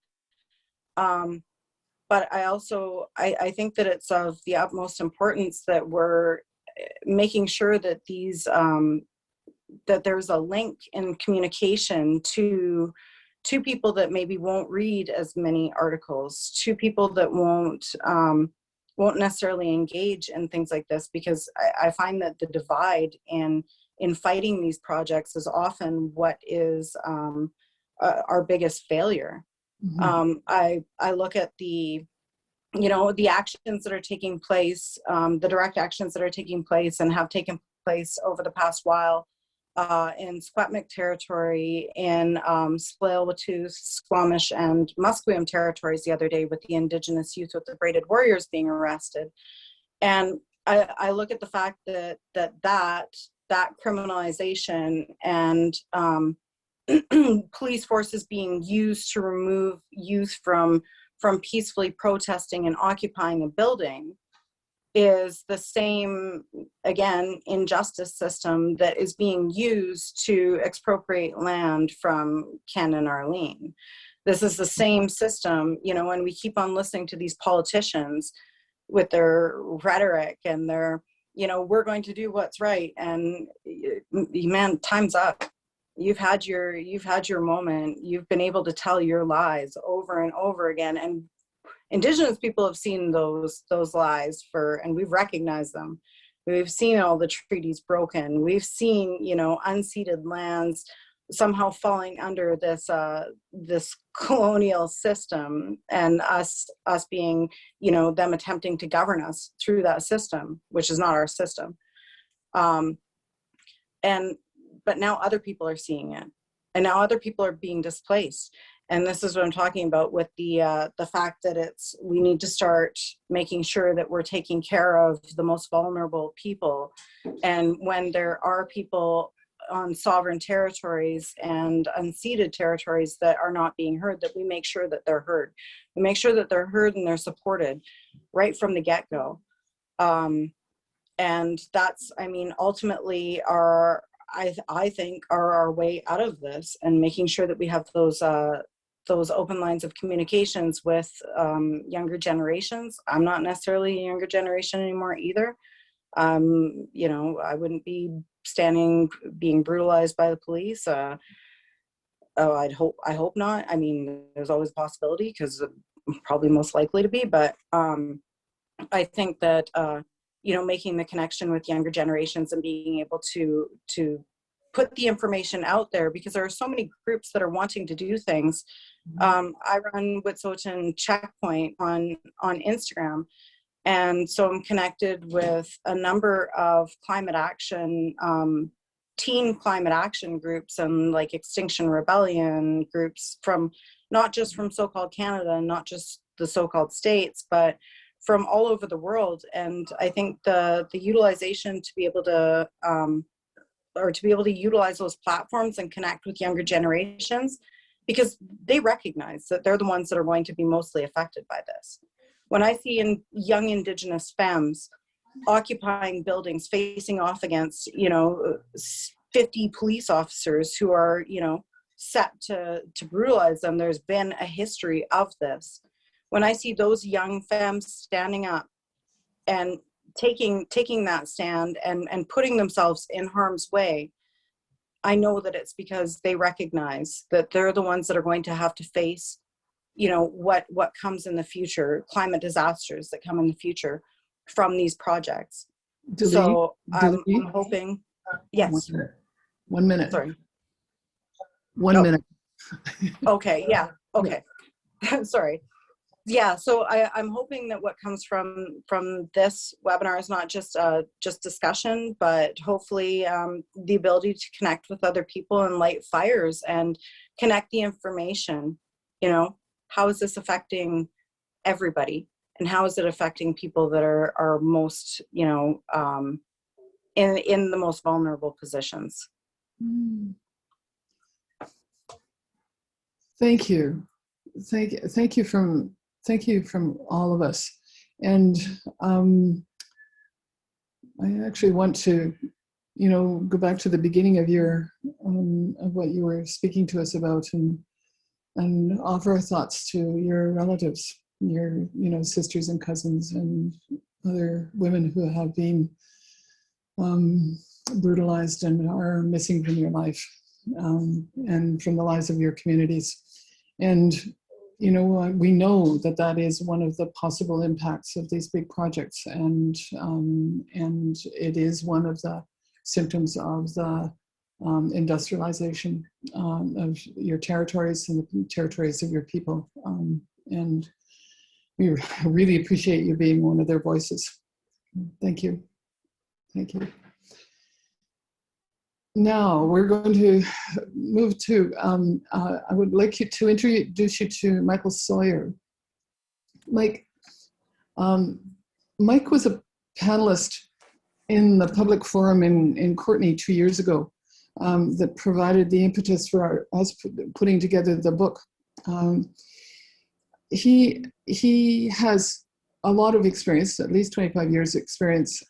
Speaker 4: But I think that it's of the utmost importance that we're making sure that that there's a link in communication to people that maybe won't read as many articles, to people that won't necessarily engage in things like this, because I find that the divide in fighting these projects is often what is our biggest failure. Mm-hmm. I look at the actions that are taking place, the direct actions that are taking place and have taken place over the past while in Squamish territory, in Tsleil-Waututh, Squamish, and Musqueam territories the other day, with the Indigenous youth with the braided warriors being arrested. And I look at the fact that criminalization and police forces being used to remove youth from peacefully protesting and occupying a building is the same, again, injustice system that is being used to expropriate land from Ken and Arlene. This is the same system, and we keep on listening to these politicians with their rhetoric and their, we're going to do what's right. And man, time's up. You've had your moment. You've been able to tell your lies over and over again. And Indigenous people have seen those lies and we've recognized them. We've seen all the treaties broken. We've seen, unceded lands somehow falling under this colonial system, and us being, them attempting to govern us through that system, which is not our system. But now other people are seeing it, and now other people are being displaced. And this is what I'm talking about with the fact that we need to start making sure that we're taking care of the most vulnerable people. And when there are people on sovereign territories and unceded territories that are not being heard, that we make sure that they're heard. We make sure that they're heard and they're supported right from the get-go. And that's, ultimately I think are our way out of this, and making sure that we have those open lines of communications with younger generations. I'm not necessarily a younger generation anymore either. I wouldn't be being brutalized by the police. I hope not. There's always a possibility, because I'm probably most likely to be, but I think that making the connection with younger generations and being able to put the information out there, because there are so many groups that are wanting to do things. I run Witset Checkpoint on Instagram, and so I'm connected with a number of climate action, teen climate action groups, and like Extinction Rebellion groups, from not just from so-called Canada, not just the so-called states, but from all over the world. And I think the utilization to be able to utilize those platforms and connect with younger generations, because they recognize that they're the ones that are going to be mostly affected by this. When I see young Indigenous femmes occupying buildings, facing off against, 50 police officers who are, set to brutalize them. There's been a history of this. When I see those young femmes standing up and taking that stand and putting themselves in harm's way, I know that it's because they recognize that they're the ones that are going to have to face, you know, what comes in the future, climate disasters that come in the future from these projects.
Speaker 2: Delee,
Speaker 4: So I'm
Speaker 2: Delee?
Speaker 4: hoping, yes.
Speaker 2: 1 minute.
Speaker 4: Sorry.
Speaker 2: 1 minute.
Speaker 4: Okay, yeah, okay. Sorry. Yeah, so I'm hoping that what comes from this webinar is not just discussion, but hopefully the ability to connect with other people and light fires and connect the information. You know, how is this affecting everybody, and how is it affecting people that are most, you know, in the most vulnerable positions?
Speaker 2: Thank you. Thank you from all of us. And I actually want to, you know, go back to the beginning of your of what you were speaking to us about, and offer our thoughts to your relatives, your, you know, sisters and cousins and other women who have been brutalized and are missing from your life, and from the lives of your communities. And you know, we know that that is one of the possible impacts of these big projects, and it is one of the symptoms of the industrialization of your territories and the territories of your people. And we really appreciate you being one of their voices. Thank you. Thank you. Now we're going to move to, I would like you to introduce you to Michael Sawyer. Mike was a panelist in the public forum in Courtenay 2 years ago that provided the impetus for us putting together the book. He has a lot of experience, at least 25 years experience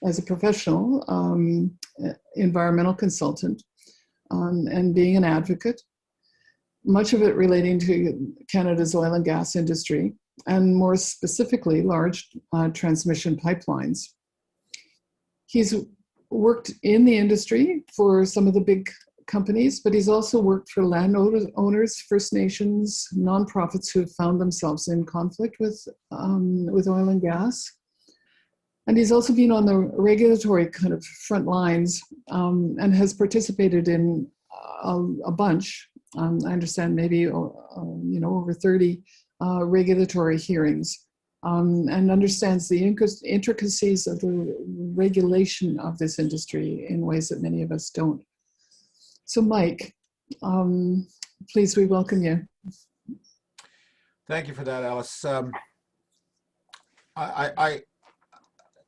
Speaker 2: as a professional environmental consultant, and being an advocate, much of it relating to Canada's oil and gas industry, and more specifically, large transmission pipelines. He's worked in the industry for some of the big companies, but he's also worked for landowners, First Nations, nonprofits who have found themselves in conflict with oil and gas. And he's also been on the regulatory kind of front lines, and has participated in a bunch, I understand maybe you know, over 30 regulatory hearings, and understands the intricacies of the regulation of this industry in ways that many of us don't. So Mike, please, we welcome you.
Speaker 5: Thank you for that, Alice.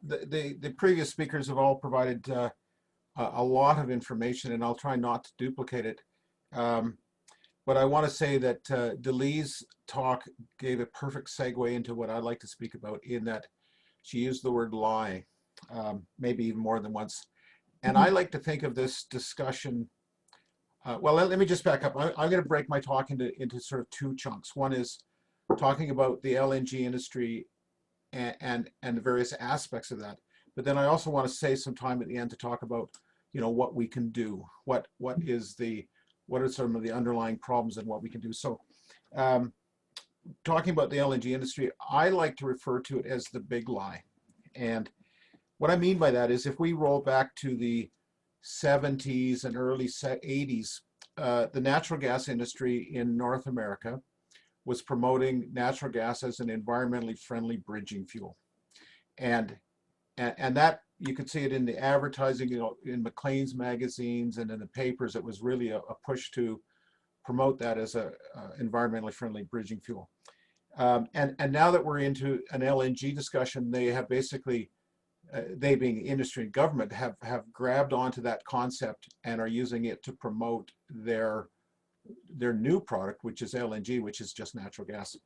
Speaker 5: The previous speakers have all provided a lot of information, and I'll try not to duplicate it. But I want to say that Delee's talk gave a perfect segue into what I'd like to speak about, in that she used the word lie, maybe even more than once. And I like to think of this discussion, well, let me just back up. I'm going to break my talk into sort of two chunks. One is talking about the LNG industry and the various aspects of that. But then I also want to save some time at the end to talk about, you know, what we can do, what are some of the underlying problems and what we can do. So talking about the LNG industry, I like to refer to it as the big lie. And what I mean by that is, if we roll back to the 70s and early 80s, the natural gas industry in North America was promoting natural gas as an environmentally friendly bridging fuel. And that, you could see it in the advertising, you know, in Maclean's magazines and in the papers. It was really a push to promote that as a environmentally friendly bridging fuel. And now that we're into an LNG discussion, they have basically, they being industry and government, have grabbed onto that concept and are using it to promote their new product, which is LNG, which is just natural gas.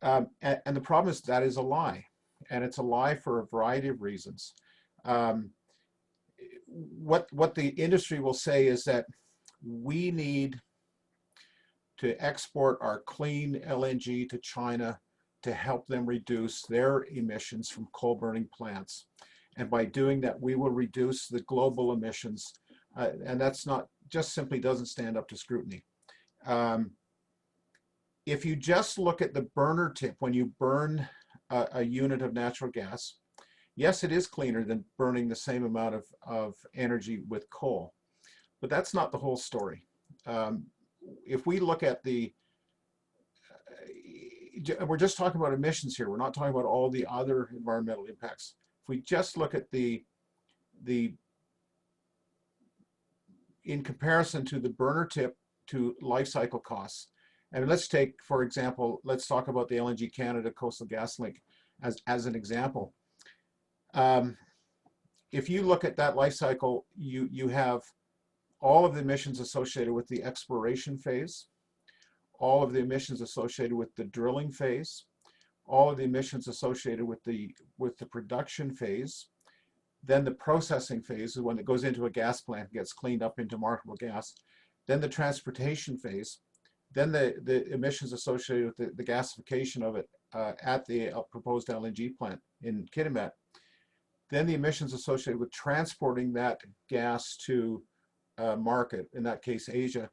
Speaker 5: And the problem is that is a lie. And it's a lie for a variety of reasons. What the industry will say is that we need to export our clean LNG to China to help them reduce their emissions from coal burning plants. And by doing that, we will reduce the global emissions. And that's not, just simply doesn't stand up to scrutiny. If you just look at the burner tip, when you burn a unit of natural gas, yes, it is cleaner than burning the same amount of energy with coal, but that's not the whole story. If we look at we're just talking about emissions here. We're not talking about all the other environmental impacts. If we just look at in comparison to the burner tip to life cycle costs, and let's take, for example, let's talk about the LNG Canada Coastal GasLink as an example. If you look at that life cycle, you have all of the emissions associated with the exploration phase, all of the emissions associated with the drilling phase, all of the emissions associated with the production phase, then the processing phase is when it goes into a gas plant, gets cleaned up into marketable gas, then the transportation phase, then the emissions associated with the gasification of it at the proposed LNG plant in Gidimt'en, then the emissions associated with transporting that gas to market, in that case Asia,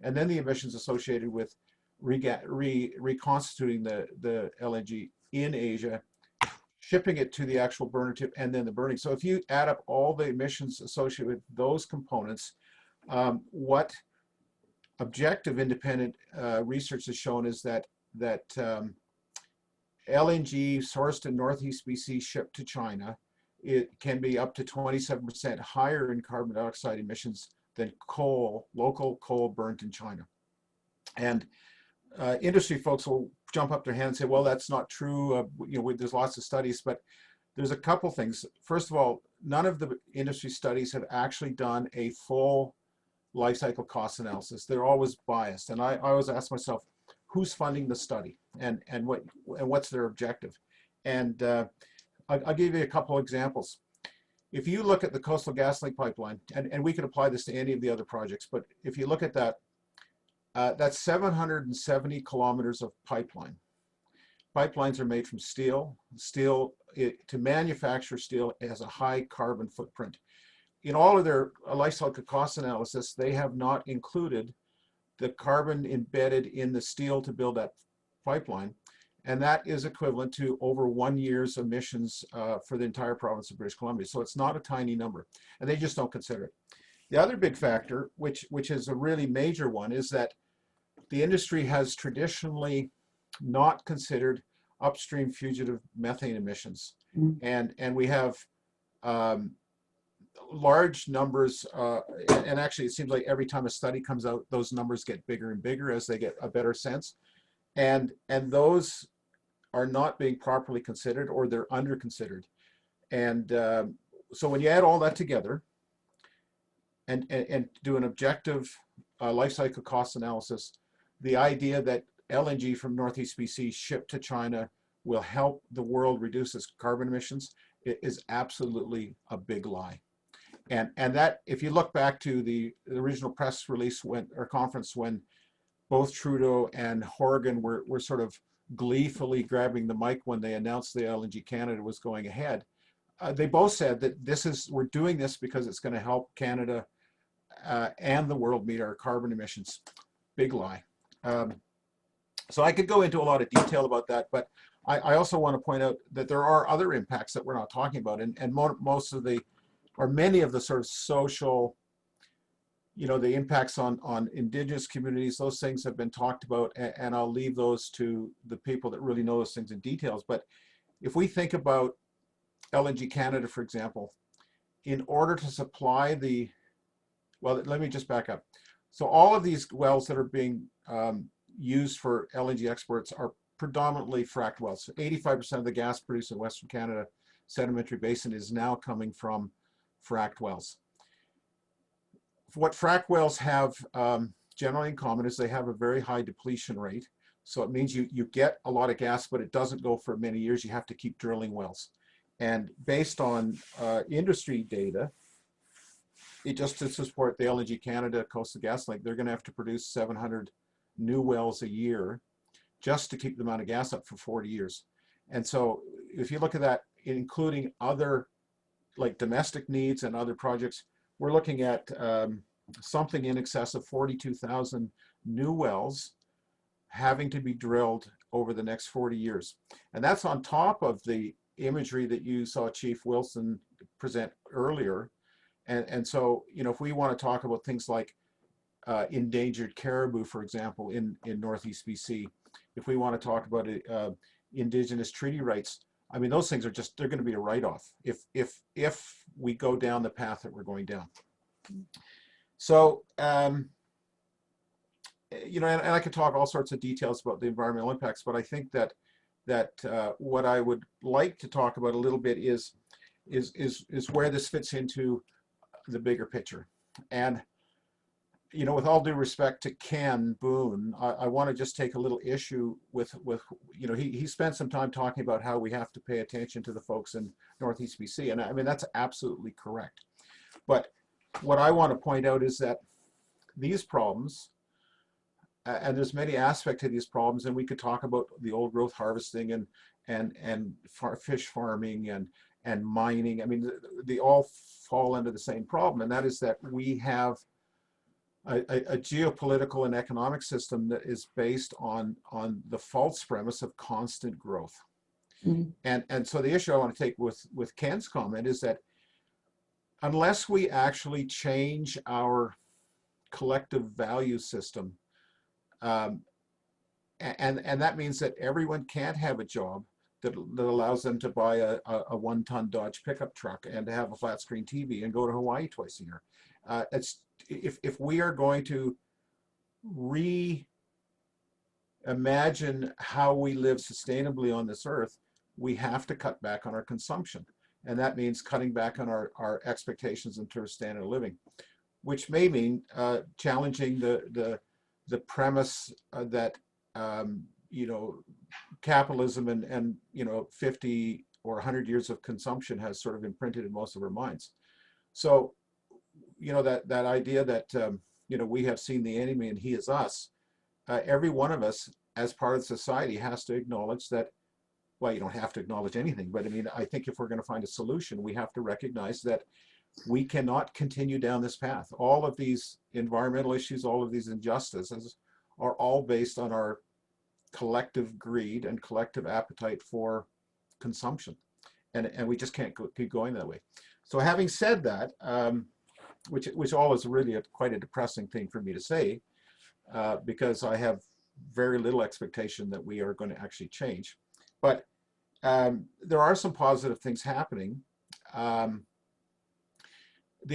Speaker 5: and then the emissions associated with reconstituting the LNG in Asia, shipping it to the actual burner tip, and then the burning. So if you add up all the emissions associated with those components, what objective independent research has shown is that LNG sourced in Northeast BC shipped to China, it can be up to 27% higher in carbon dioxide emissions than local coal burnt in China. And industry folks will jump up their hand and say, well, that's not true. There's lots of studies, but there's a couple things. First of all, none of the industry studies have actually done a full life cycle cost analysis. They're always biased. And I always ask myself, who's funding the study and what's their objective? And I'll give you a couple examples. If you look at the Coastal GasLink pipeline, and we could apply this to any of the other projects, but if you look at that, that's 770 kilometers of pipeline. Pipelines are made from steel. To manufacture steel, it has a high carbon footprint. In all of their life cycle cost analysis, they have not included the carbon embedded in the steel to build that pipeline. And that is equivalent to over 1 year's emissions for the entire province of British Columbia. So it's not a tiny number, and they just don't consider it. The other big factor, which is a really major one, is that the industry has traditionally not considered upstream fugitive methane emissions. And we have large numbers, and actually it seems like every time a study comes out, those numbers get bigger and bigger as they get a better sense. And those are not being properly considered, or they're under considered. And so when you add all that together and do an objective life cycle cost analysis, the idea that LNG from Northeast BC shipped to China will help the world reduce its carbon emissions is absolutely a big lie. And that, if you look back to the original press release conference when both Trudeau and Horgan were sort of gleefully grabbing the mic when they announced the LNG Canada was going ahead, they both said that we're doing this because it's going to help Canada and the world meet our carbon emissions. Big lie. So I could go into a lot of detail about that, but I also want to point out that there are other impacts that we're not talking about, and many of the sort of social, the impacts on Indigenous communities, those things have been talked about, and I'll leave those to the people that really know those things in details. But if we think about LNG Canada, for example, in order to supply well, let me just back up. So all of these wells that are being used for LNG exports are predominantly fracked wells. 85% of the gas produced in Western Canada sedimentary basin is now coming from fracked wells. What frack wells have generally in common is they have a very high depletion rate. So it means you get a lot of gas, but it doesn't go for many years. You have to keep drilling wells. And based on industry data, just to support the LNG Canada Coastal GasLink, they're going to have to produce 700 new wells a year just to keep the amount of gas up for 40 years. And so if you look at that, including other like domestic needs and other projects, we're looking at something in excess of 42,000 new wells having to be drilled over the next 40 years. And that's on top of the imagery that you saw Chief Willson present earlier. And so, you know, if we want to talk about things like endangered caribou, for example, in Northeast BC, if we want to talk about Indigenous treaty rights, I mean, those things are just, they're going to be a write-off if we go down the path that we're going down. So, you know, and I could talk all sorts of details about the environmental impacts, but I think that what I would like to talk about a little bit is where this fits into the bigger picture. And, you know, with all due respect to Ken Boon, I want to just take a little issue with you know, he spent some time talking about how we have to pay attention to the folks in Northeast BC. And I mean, that's absolutely correct. But what I want to point out is that these problems, and there's many aspects to these problems, and we could talk about the old growth harvesting and fish farming and mining. I mean, they all fall under the same problem, and that is that we have a geopolitical and economic system that is based on the false premise of constant growth. Mm-hmm. And so the issue I want to take with Ken's comment is that unless we actually change our collective value system, and that means that everyone can't have a job that allows them to buy a 1-ton Dodge pickup truck and to have a flat screen TV and go to Hawaii twice a year. If we are going to reimagine how we live sustainably on this earth, we have to cut back on our consumption. And that means cutting back on our expectations in terms of standard of living, which may mean challenging the premise that you know, capitalism and you know, 50 or 100 years of consumption has sort of imprinted in most of our minds. So, you know, that idea that you know, we have seen the enemy and he is us. Every one of us, as part of society, has to acknowledge that. Well, you don't have to acknowledge anything, but I mean, I think if we're going to find a solution, we have to recognize that we cannot continue down this path. All of these environmental issues, all of these injustices are all based on our collective greed and collective appetite for consumption. And we just can't keep going that way. So having said that, which all is really quite a depressing thing for me to say, because I have very little expectation that we are going to actually change. But there are some positive things happening. The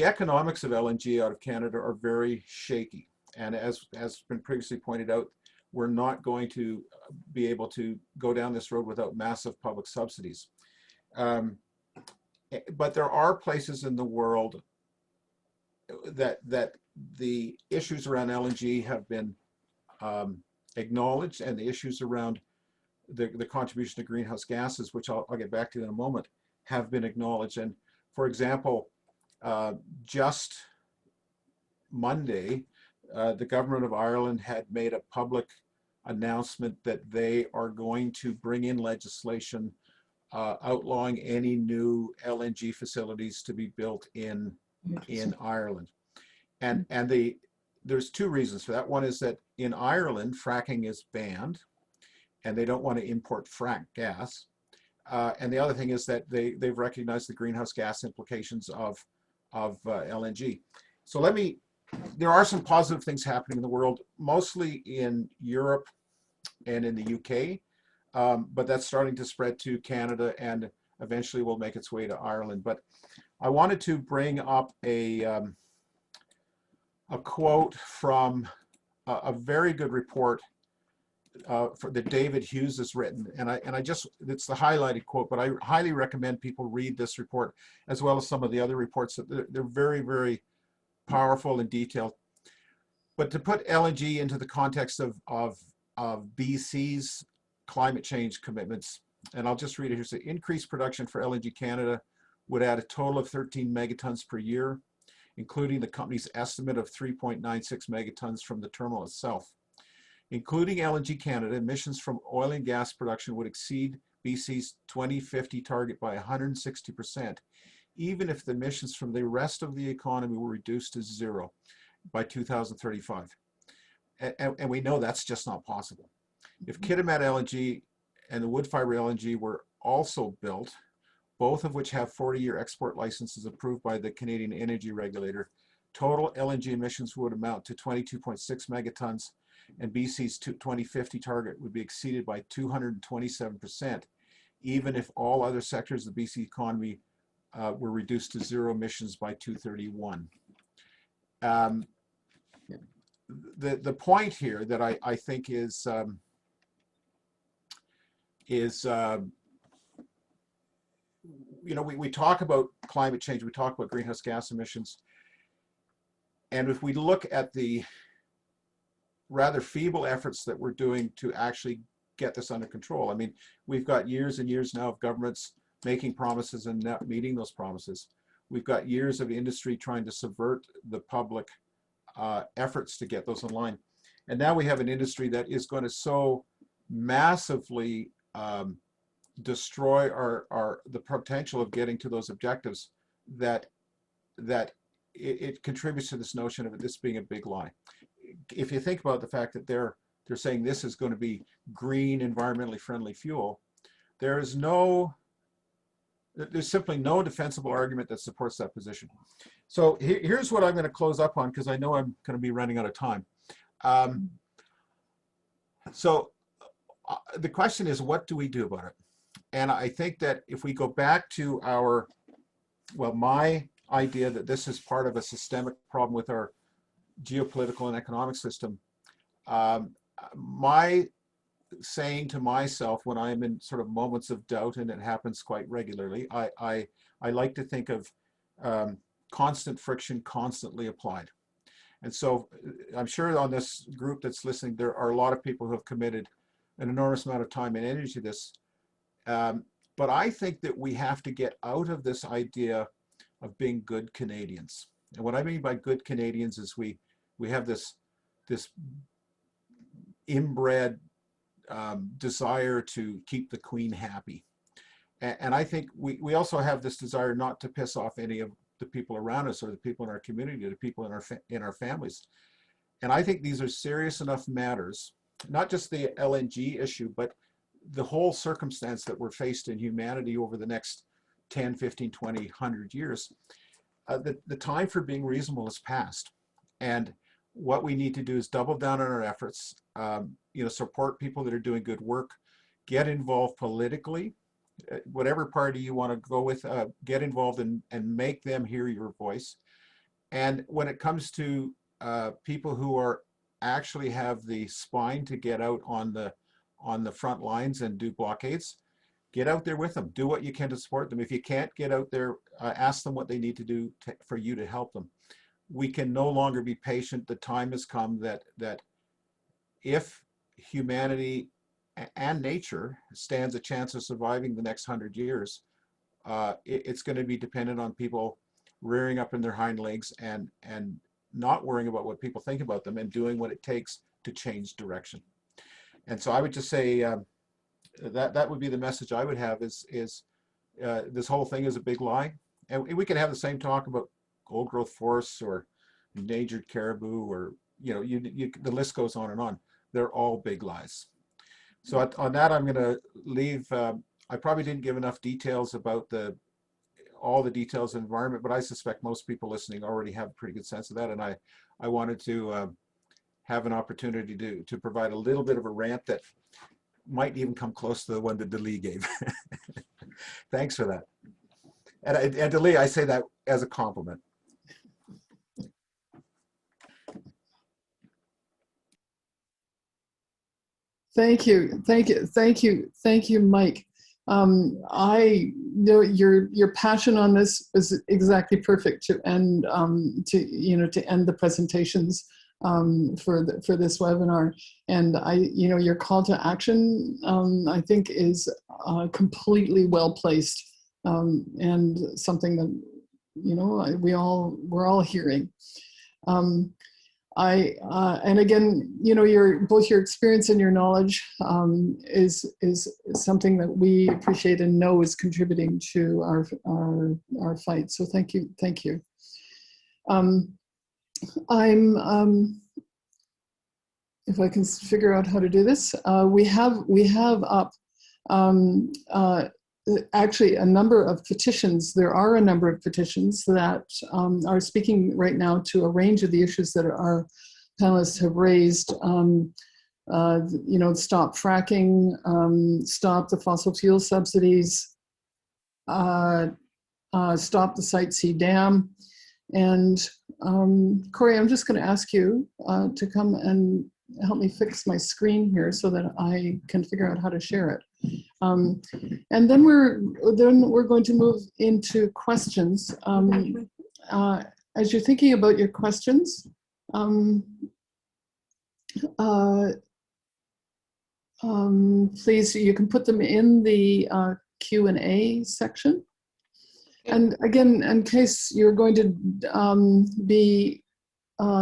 Speaker 5: economics of LNG out of Canada are very shaky. And as has been previously pointed out, we're not going to be able to go down this road without massive public subsidies. But there are places in the world that the issues around LNG have been acknowledged, and the issues around the contribution to greenhouse gases, which I'll get back to in a moment, have been acknowledged. And for example, just Monday, the government of Ireland had made a public announcement that they are going to bring in legislation outlawing any new LNG facilities to be built in Ireland. And there's two reasons for that. One is that in Ireland, fracking is banned, and they don't want to import fracked gas. And the other thing is that they've recognized the greenhouse gas implications of LNG. So there are some positive things happening in the world, mostly in Europe and in the UK, but that's starting to spread to Canada and eventually will make its way to Ireland. But I wanted to bring up a quote from a very good report that David Hughes has written, and it's the highlighted quote, but I highly recommend people read this report as well as some of the other reports. They're very, very powerful and detailed. But to put LNG into the context of BC's climate change commitments, and I'll just read it here. So increased production for LNG Canada would add a total of 13 megatons per year. including the company's estimate of 3.96 megatons from the terminal itself. Including LNG Canada, emissions from oil and gas production would exceed BC's 2050 target by 160%, even if the emissions from the rest of the economy were reduced to zero by 2035. And we know that's just not possible. If Kitimat LNG and the Woodfibre LNG were also built, both of which have 40-year export licenses approved by the Canadian Energy Regulator, total LNG emissions would amount to 22.6 megatons, and BC's 2050 target would be exceeded by 227%, even if all other sectors of the BC economy were reduced to zero emissions by 2031. The point here that I think is you know, we talk about climate change, we talk about greenhouse gas emissions, and if we look at the rather feeble efforts that we're doing to actually get this under control. I mean, we've got years and years now of governments making promises and not meeting those promises. We've got years of industry trying to subvert the public efforts to get those in line. And now we have an industry that is going to so massively destroy the potential of getting to those objectives that it contributes to this notion of this being a big lie. If you think about the fact that they're saying this is going to be green, environmentally friendly fuel, there's simply no defensible argument that supports that position. So here's what I'm going to close up on, because I know I'm going to be running out of time. The question is, what do we do about it? And I think that if we go back to my idea that this is part of a systemic problem with our geopolitical and economic system, my saying to myself when I'm in sort of moments of doubt, and it happens quite regularly, I like to think of constant friction constantly applied. And so I'm sure on this group that's listening, there are a lot of people who have committed an enormous amount of time and energy to this. But I think that we have to get out of this idea of being good Canadians. And what I mean by good Canadians is we have this inbred desire to keep the Queen happy. And I think we also have this desire not to piss off any of the people around us or the people in our community, or the people in our families. And I think these are serious enough matters, not just the LNG issue, but the whole circumstance that we're faced in humanity over the next 10, 15, 20, 100 years. The time for being reasonable is past. And what we need to do is double down on our efforts, support people that are doing good work, get involved politically, whatever party you want to go with, get involved and make them hear your voice. And when it comes to people who are actually have the spine to get out on the front lines and do blockades, get out there with them. Do what you can to support them. If you can't get out there, ask them what they need to do for you to help them. We can no longer be patient. The time has come that if humanity and nature stands a chance of surviving the next 100 years, it's going to be dependent on people rearing up in their hind legs and not worrying about what people think about them and doing what it takes to change direction. And so I would just say that would be the message I would have is this whole thing is a big lie. And we could have the same talk about old growth forests or endangered caribou, or the list goes on and on. They're all big lies. So on that, I'm going to leave. I probably didn't give enough details about all the details of the environment, but I suspect most people listening already have a pretty good sense of that. And I wanted to have an opportunity to provide a little bit of a rant that might even come close to the one that Delee gave. Thanks for that. And Delee, I say that as a compliment.
Speaker 2: Thank you, Mike. I know your passion on this is exactly perfect to end to end the presentations for this webinar. And your call to action I think is completely well placed, and something that you know, we're all hearing. And again, you know, both your experience and your knowledge is something that we appreciate and know is contributing to our fight. So thank you. If I can figure out how to do this, we have up actually a number of petitions. There are a number of petitions that are speaking right now to a range of the issues that our panelists have raised. You know, stop fracking, stop the fossil fuel subsidies, stop the Site C dam. And Corey, I'm just going to ask you to come and help me fix my screen here so that I can figure out how to share it. And then we're going to move into questions. As you're thinking about your questions, please, you can put them in the Q&A section. And again, in case you're going to be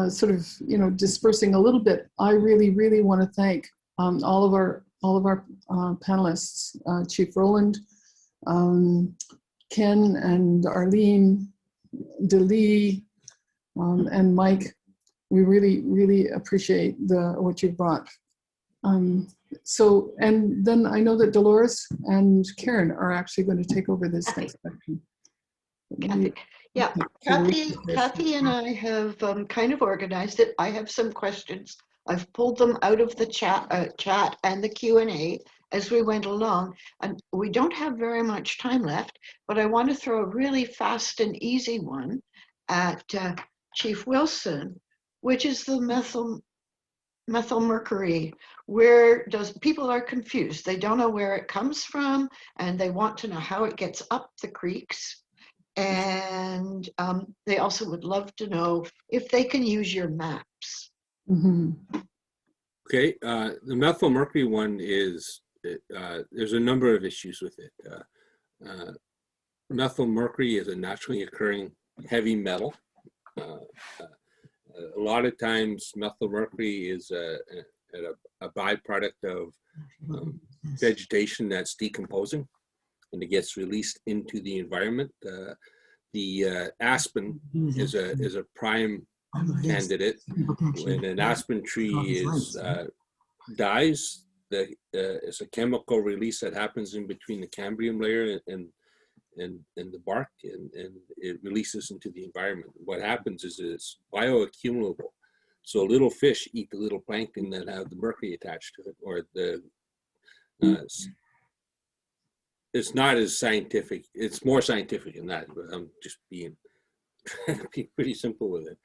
Speaker 2: sort of, you know, dispersing a little bit, I really want to thank all of our panelists, Chief Roland, Ken and Arlene, Delee, and Mike. We really appreciate what you brought. So, and then I know that Dolores and Karen are actually going to take over this next section.
Speaker 6: Kathy. Yeah, Kathy and I have kind of organized it. I have some questions. I've pulled them out of the chat and the Q&A as we went along. And we don't have very much time left, but I want to throw a really fast and easy one at Chief Willson, which is the methyl mercury. People are confused. They don't know where it comes from, and they want to know how it gets up the creeks. And they also would love to know if they can use your maps.
Speaker 2: Mm-hmm.
Speaker 1: Okay, the methyl mercury one is, there's a number of issues with it. Methyl mercury is a naturally occurring heavy metal. A lot of times methyl mercury is a byproduct of vegetation that's decomposing, and it gets released into the environment. The aspen is a prime candidate. When an aspen tree dies, it's a chemical release that happens in between the cambium layer and the bark, and it releases into the environment. What happens is it's bioaccumulable. So little fish eat the little plankton that have the mercury attached to it, or the it's not as scientific. It's more scientific than that, but I'm just being pretty simple with it.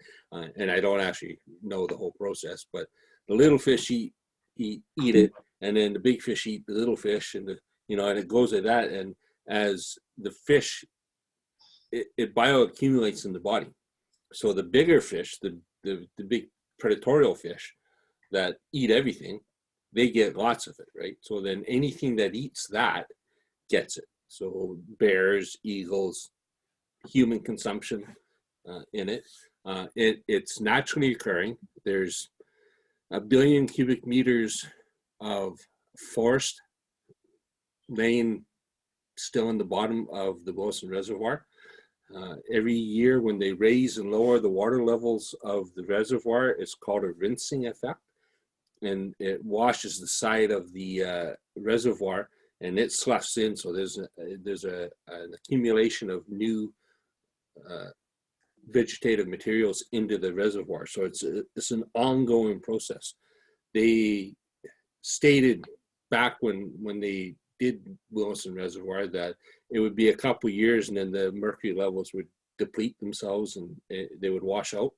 Speaker 1: And I don't actually know the whole process, but the little fish eat it, and then the big fish eat the little fish, and and it goes like that. And as the fish, it bioaccumulates in the body. So the bigger fish, the big predatorial fish that eat everything, they get lots of it, right? So then anything that eats that gets it. So bears, eagles, human consumption in it. It's naturally occurring. There's 1 billion cubic meters of forest laying still in the bottom of the Willson Reservoir. Every year when they raise and lower the water levels of the reservoir, it's called a rinsing effect. And it washes the side of the reservoir, and it sloughs in. So there's an accumulation of new vegetative materials into the reservoir. So it's an ongoing process. They stated back when they did Willson Reservoir that it would be a couple of years and then the mercury levels would deplete themselves and they would wash out.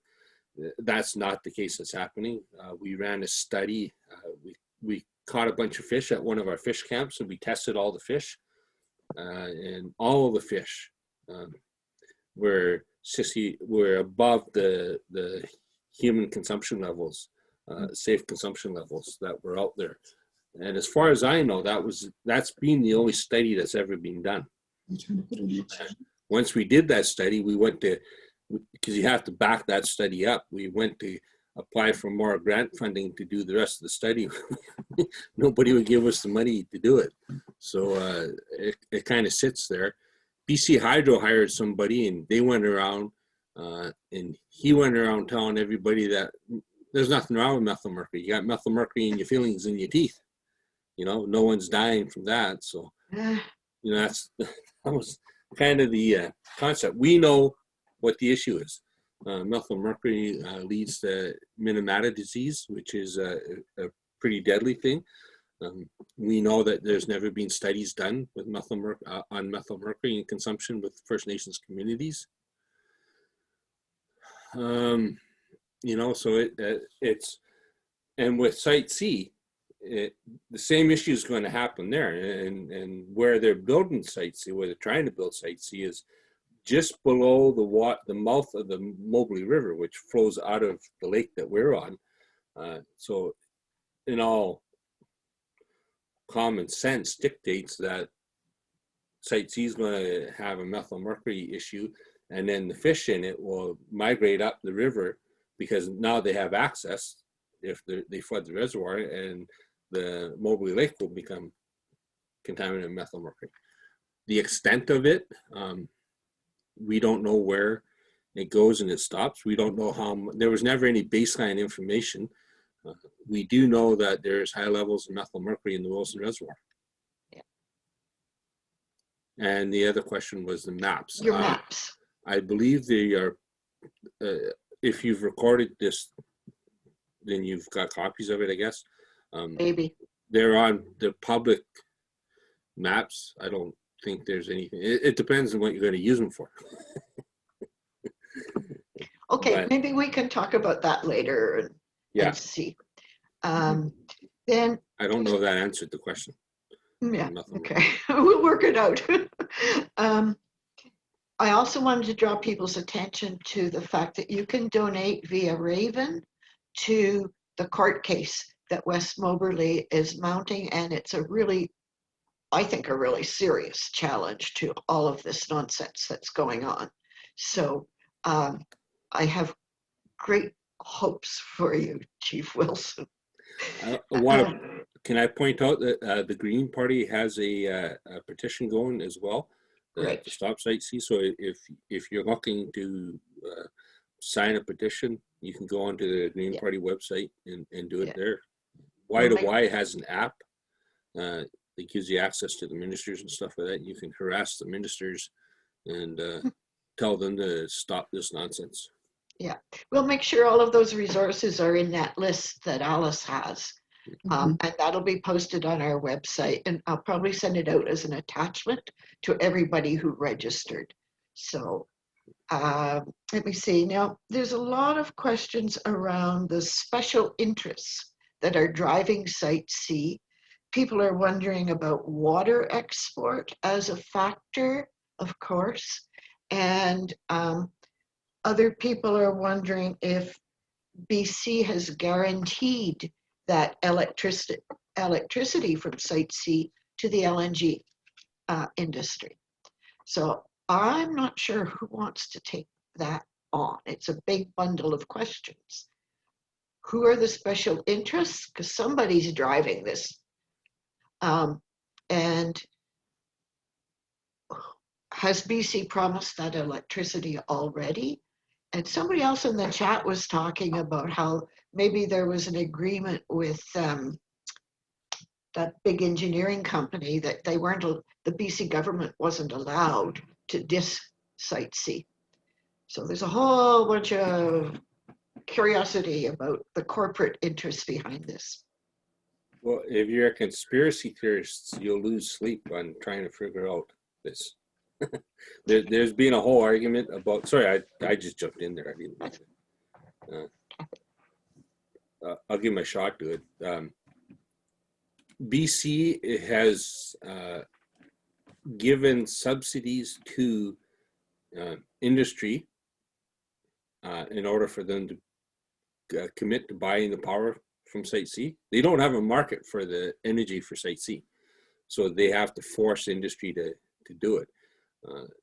Speaker 1: That's not the case that's happening. We ran a study. We caught a bunch of fish at one of our fish camps, and we tested all the fish, and all of the fish were above the human consumption levels, safe consumption levels that were out there. And as far as I know, that's been the only study that's ever been done. once we did that study, we went to, because you have to back that study up, we went to apply for more grant funding to do the rest of the study. Nobody would give us the money to do it. So it kind of sits there. BC Hydro hired somebody and they went around and he went around telling everybody that there's nothing wrong with methyl mercury. You got methyl mercury in your fillings in your teeth. You know, no one's dying from that. So, you know, that was kind of the concept. We know what the issue is. Methyl mercury leads to Minamata disease, which is a pretty deadly thing. We know that there's never been studies done with on methyl mercury and consumption with First Nations communities. You know, so it's, and with Site C, the same issue is going to happen there. And where they're building Site C, where they're trying to build Site C, is just below the mouth of the Mobley River, which flows out of the lake that we're on. So in all common sense dictates that Site C is going to have a methyl mercury issue, and then the fish in it will migrate up the river because now they have access if they flood the reservoir, and the Mobley Lake will become contaminated with methyl mercury. The extent of it, we don't know where it goes and it stops. We don't know how, there was never any baseline information. We do know that there's high levels of methyl mercury in the Wilson Reservoir.
Speaker 6: Yeah.
Speaker 1: And the other question was the maps.
Speaker 6: Your maps.
Speaker 1: I believe they are, if you've recorded this, then you've got copies of it, I guess.
Speaker 6: Maybe.
Speaker 1: They're on the public maps. I don't think there's anything. It depends on what you're going to use them for.
Speaker 6: Okay,
Speaker 1: But,
Speaker 6: maybe we can talk about that later and,
Speaker 1: yeah,
Speaker 6: and see. Then,
Speaker 1: I don't know if that answered the question.
Speaker 6: yeah,
Speaker 1: Nothing.
Speaker 6: okay, we'll work it out. I also wanted to draw people's attention to the fact that you can donate via Raven to the court case that West Moberly is mounting, and it's a really, I think, a really serious challenge to all of this nonsense that's going on. So I have great hopes for you, Chief Willson.
Speaker 1: Can I point out that the Green Party has a petition going as well to stop Site C? So if you're looking to sign a petition, you can go onto the Green Party website and do it there. Y2Y has an app that gives you access to the ministers and stuff like that. You can harass the ministers and tell them to stop this nonsense.
Speaker 6: Yeah, we'll make sure all of those resources are in that list that Alice has. And that'll be posted on our website, and I'll probably send it out as an attachment to everybody who registered. So let me see. Now, there's a lot of questions around the special interests that are driving Site C. People are wondering about water export as a factor, of course, and other people are wondering if BC has guaranteed that electricity from Site C to the LNG industry. So I'm not sure who wants to take that on. It's a big bundle of questions. Who are the special interests? Because somebody's driving this. And has BC promised that electricity already? And somebody else in the chat was talking about how maybe there was an agreement with that big engineering company that they weren't, the BC government wasn't allowed to dis Site C. So there's a whole bunch of curiosity about the corporate interests behind this.
Speaker 1: Well, if you're a conspiracy theorist, you'll lose sleep on trying to figure out this. There's been a whole argument about, sorry, I just jumped in there. I didn't mean to. I'll give my shot to it. BC has given subsidies to industry in order for them to commit to buying the power from Site C. They don't have a market for the energy for Site C, so they have to force industry to do it.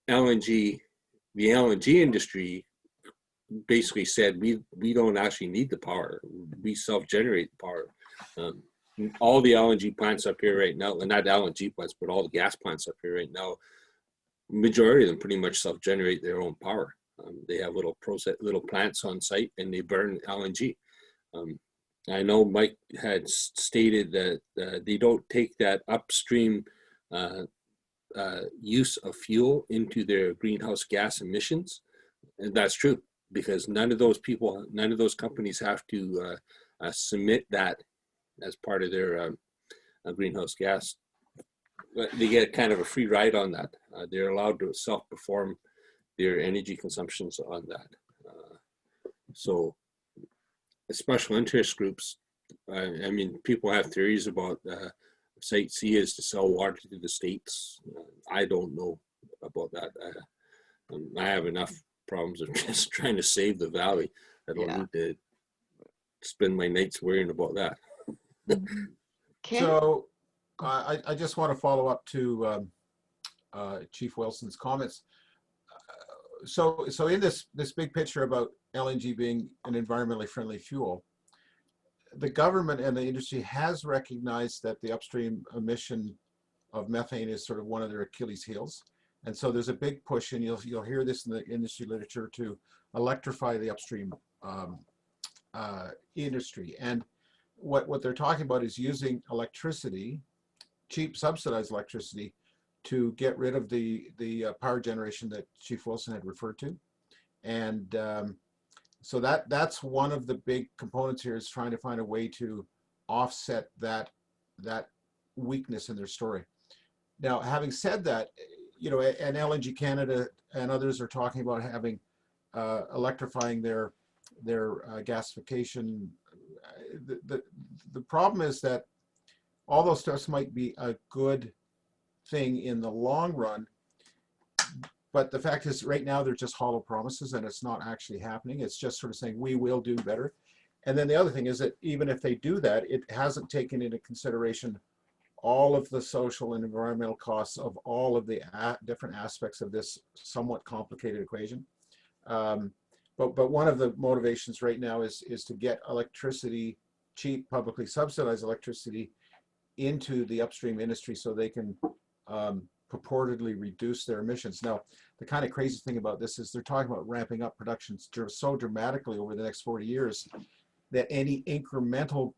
Speaker 1: LNG, the LNG industry basically said we don't actually need the power. We self-generate the power. All the LNG plants up here right now, and not LNG plants, but all the gas plants up here right now, majority of them pretty much self-generate their own power. They have little plants on site, and they burn LNG. I know Mike had stated that they don't take that upstream use of fuel into their greenhouse gas emissions, and that's true, because none of those companies have to submit that as part of their greenhouse gas. But they get kind of a free ride on that. They're allowed to self-perform their energy consumptions on that. So special interest groups, I mean, people have theories about Site C is to sell water to the states. I don't know about that. I have enough problems of just trying to save the valley. I don't need to spend my nights worrying about that.
Speaker 6: Okay.
Speaker 5: So I just want to follow up to Chief Wilson's comments. So in this big picture about LNG being an environmentally friendly fuel, the government and the industry has recognized that the upstream emission of methane is sort of one of their Achilles heels. And so there's a big push, and you'll hear this in the industry literature, to electrify the upstream industry. And what they're talking about is using electricity, cheap subsidized electricity, to get rid of the power generation that Chief Wilson had referred to. And so that's one of the big components here, is trying to find a way to offset that weakness in their story. Now, having said that, you know, and LNG Canada and others are talking about having electrifying their gasification. The problem is that all those stuffs might be a good thing in the long run, but the fact is right now they're just hollow promises, and it's not actually happening. It's just sort of saying we will do better. And then the other thing is that even if they do that, it hasn't taken into consideration all of the social and environmental costs of all of the different aspects of this somewhat complicated equation. But one of the motivations right now is to get electricity, cheap, publicly subsidized electricity, into the upstream industry so they can purportedly reduce their emissions. Now, the kind of crazy thing about this is they're talking about ramping up production so dramatically over the next 40 years that any incremental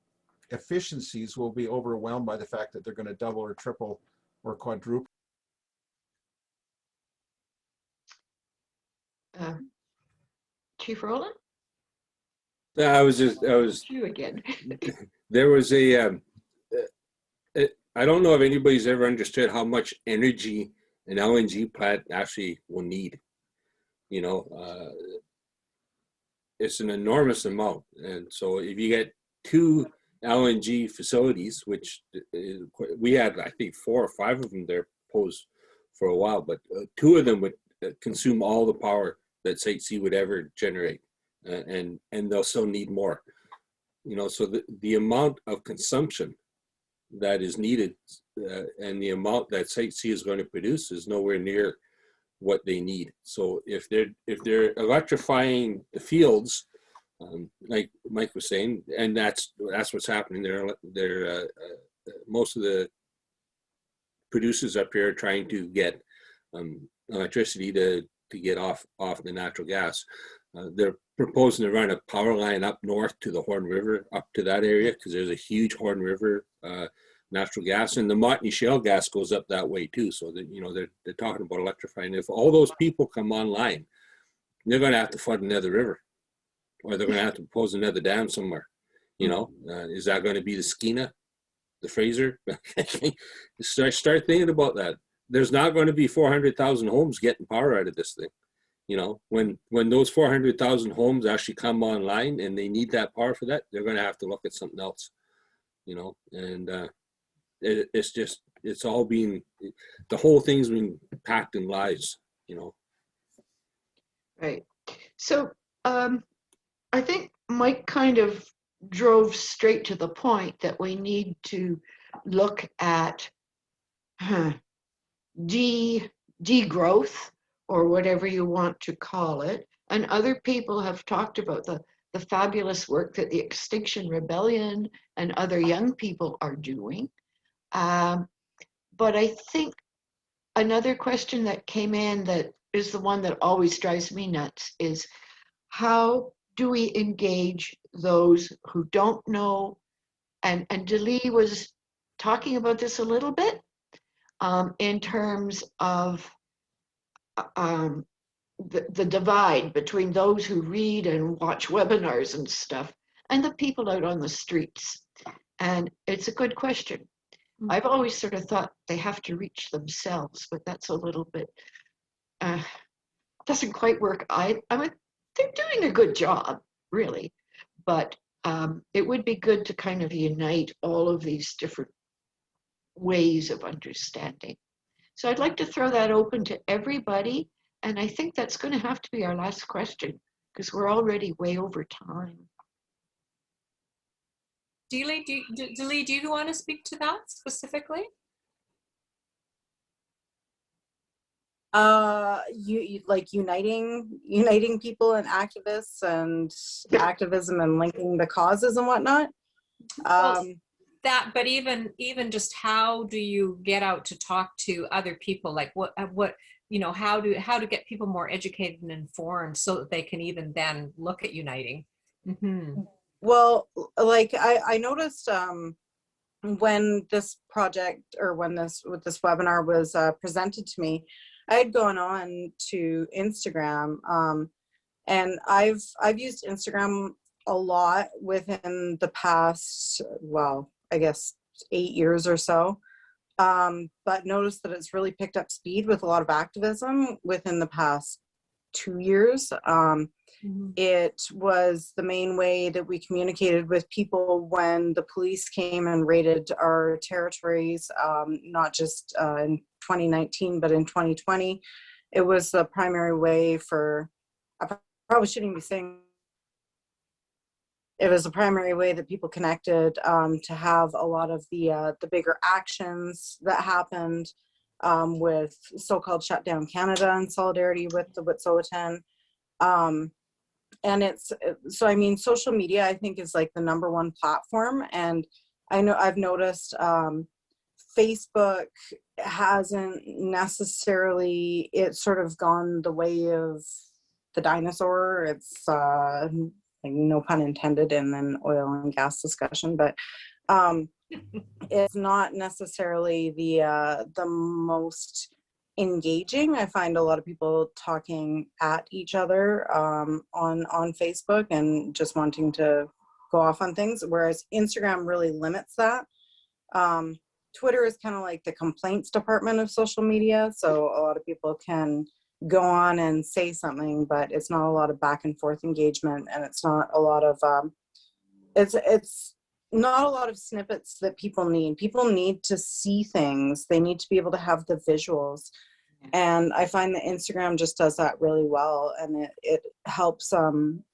Speaker 5: efficiencies will be overwhelmed by the fact that they're going to double or triple or quadruple.
Speaker 6: Chief Roland?
Speaker 1: I was
Speaker 6: You again.
Speaker 1: there was a I don't know if anybody's ever understood how much energy an LNG plant actually will need. You know, it's an enormous amount. And so if you get 2 LNG facilities, which we had, I think 4 or 5 of them there posed for a while, but 2 of them would consume all the power that Site C would ever generate. And they'll still need more. You know, so the amount of consumption that is needed and the amount that Site C is going to produce is nowhere near what they need. So if they're electrifying the fields, like Mike was saying, and that's what's happening there. Most of the producers up here are trying to get electricity to get off the natural gas. They're proposing to run a power line up north to the Horn River, up to that area, because there's a huge Horn River natural gas, and the Montney shale gas goes up that way too. So that, you know, they're talking about electrifying. If all those people come online, they're going to have to flood another river, or they're going to have to propose another dam somewhere. You know, is that going to be the Skeena, the Fraser? Start thinking about that. There's not going to be 400,000 homes getting power out of this thing. You know, when those 400,000 homes actually come online and they need that power for that, they're going to have to look at something else. You know, and it's all being, the whole thing's being packed in lies. You know.
Speaker 6: Right. So I think Mike kind of drove straight to the point that we need to look at degrowth or whatever you want to call it. And other people have talked about the fabulous work that the Extinction Rebellion and other young people are doing. But I think another question that came in that is the one that always drives me nuts is, how do we engage those who don't know? And Delee was talking about this a little bit in terms of the divide between those who read and watch webinars and stuff and the people out on the streets. And it's a good question. I've always sort of thought they have to reach themselves, but that's a little bit, doesn't quite work. I mean, they're doing a good job, really, but it would be good to kind of unite all of these different ways of understanding. So I'd like to throw that open to everybody, and I think that's going to have to be our last question because we're already way over time.
Speaker 7: Delee, do you want to speak to that specifically?
Speaker 4: You like uniting people and activists and activism and linking the causes and whatnot.
Speaker 7: That, but even just how do you get out to talk to other people? Like what you know, how to get people more educated and informed so that they can even then look at uniting. Mm-hmm.
Speaker 4: Well, like I noticed when this project or when this webinar was presented to me, I had gone on to Instagram, and I've used Instagram a lot within the past, well, I guess 8 years or so, but noticed that it's really picked up speed with a lot of activism within the past 2 years. It was the main way that we communicated with people when the police came and raided our territories, not just in 2019, but in 2020. It was the primary way for, I probably shouldn't be saying, it was the primary way that people connected to have a lot of the bigger actions that happened with so-called Shut Down Canada in solidarity with the Witset. And so I mean, social media, I think, is like the #1 platform. And I know I've noticed Facebook hasn't necessarily, it's sort of gone the way of the dinosaur. It's like, no pun intended in an oil and gas discussion, but it's not necessarily the most engaging. I find a lot of people talking at each other on Facebook and just wanting to go off on things, whereas Instagram really limits that. Twitter is kind of like the complaints department of social media, so a lot of people can go on and say something, but it's not a lot of back and forth engagement, and it's not a lot of it's not a lot of snippets that people need. People need to see things. They need to be able to have the visuals. And I find that Instagram just does that really well. And it helps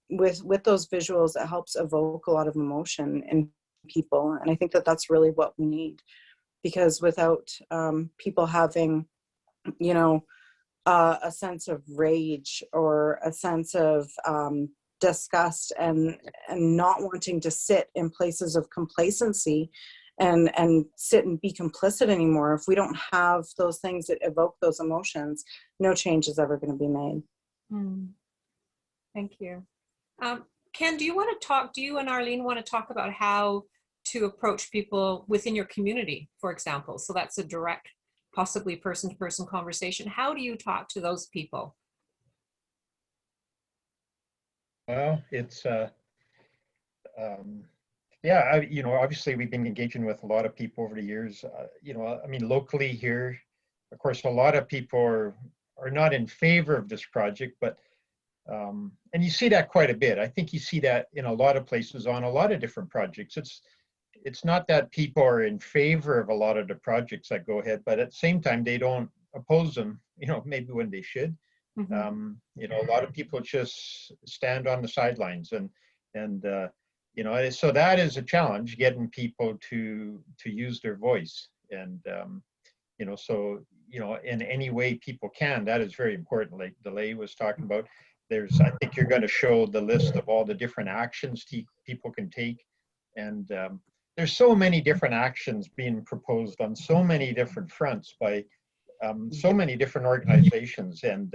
Speaker 4: with those visuals, it helps evoke a lot of emotion in people. And I think that that's really what we need, because without people having, you know, a sense of rage or a sense of disgust and not wanting to sit in places of complacency and sit and be complicit anymore, if we don't have those things that evoke those emotions, no change is ever going to be made.
Speaker 7: Thank you. Ken, do you and Arlene want to talk about how to approach people within your community, for example? So that's a direct, possibly person-to-person conversation. How do you talk to those people?
Speaker 3: Well, it's yeah, you know, obviously we've been engaging with a lot of people over the years. You know, I mean, locally here, of course, a lot of people are not in favor of this project, but and you see that quite a bit. I think you see that in a lot of places on a lot of different projects. It's not that people are in favor of a lot of the projects that go ahead, but at the same time, they don't oppose them, you know, maybe when they should. You know, a lot of people just stand on the sidelines and you know, so that is a challenge, getting people to use their voice. And you know, so, you know, in any way people can, that is very important. Like Delee was talking about, I think you're going to show the list of all the different actions people can take. And there's so many different actions being proposed on so many different fronts by so many different organizations. And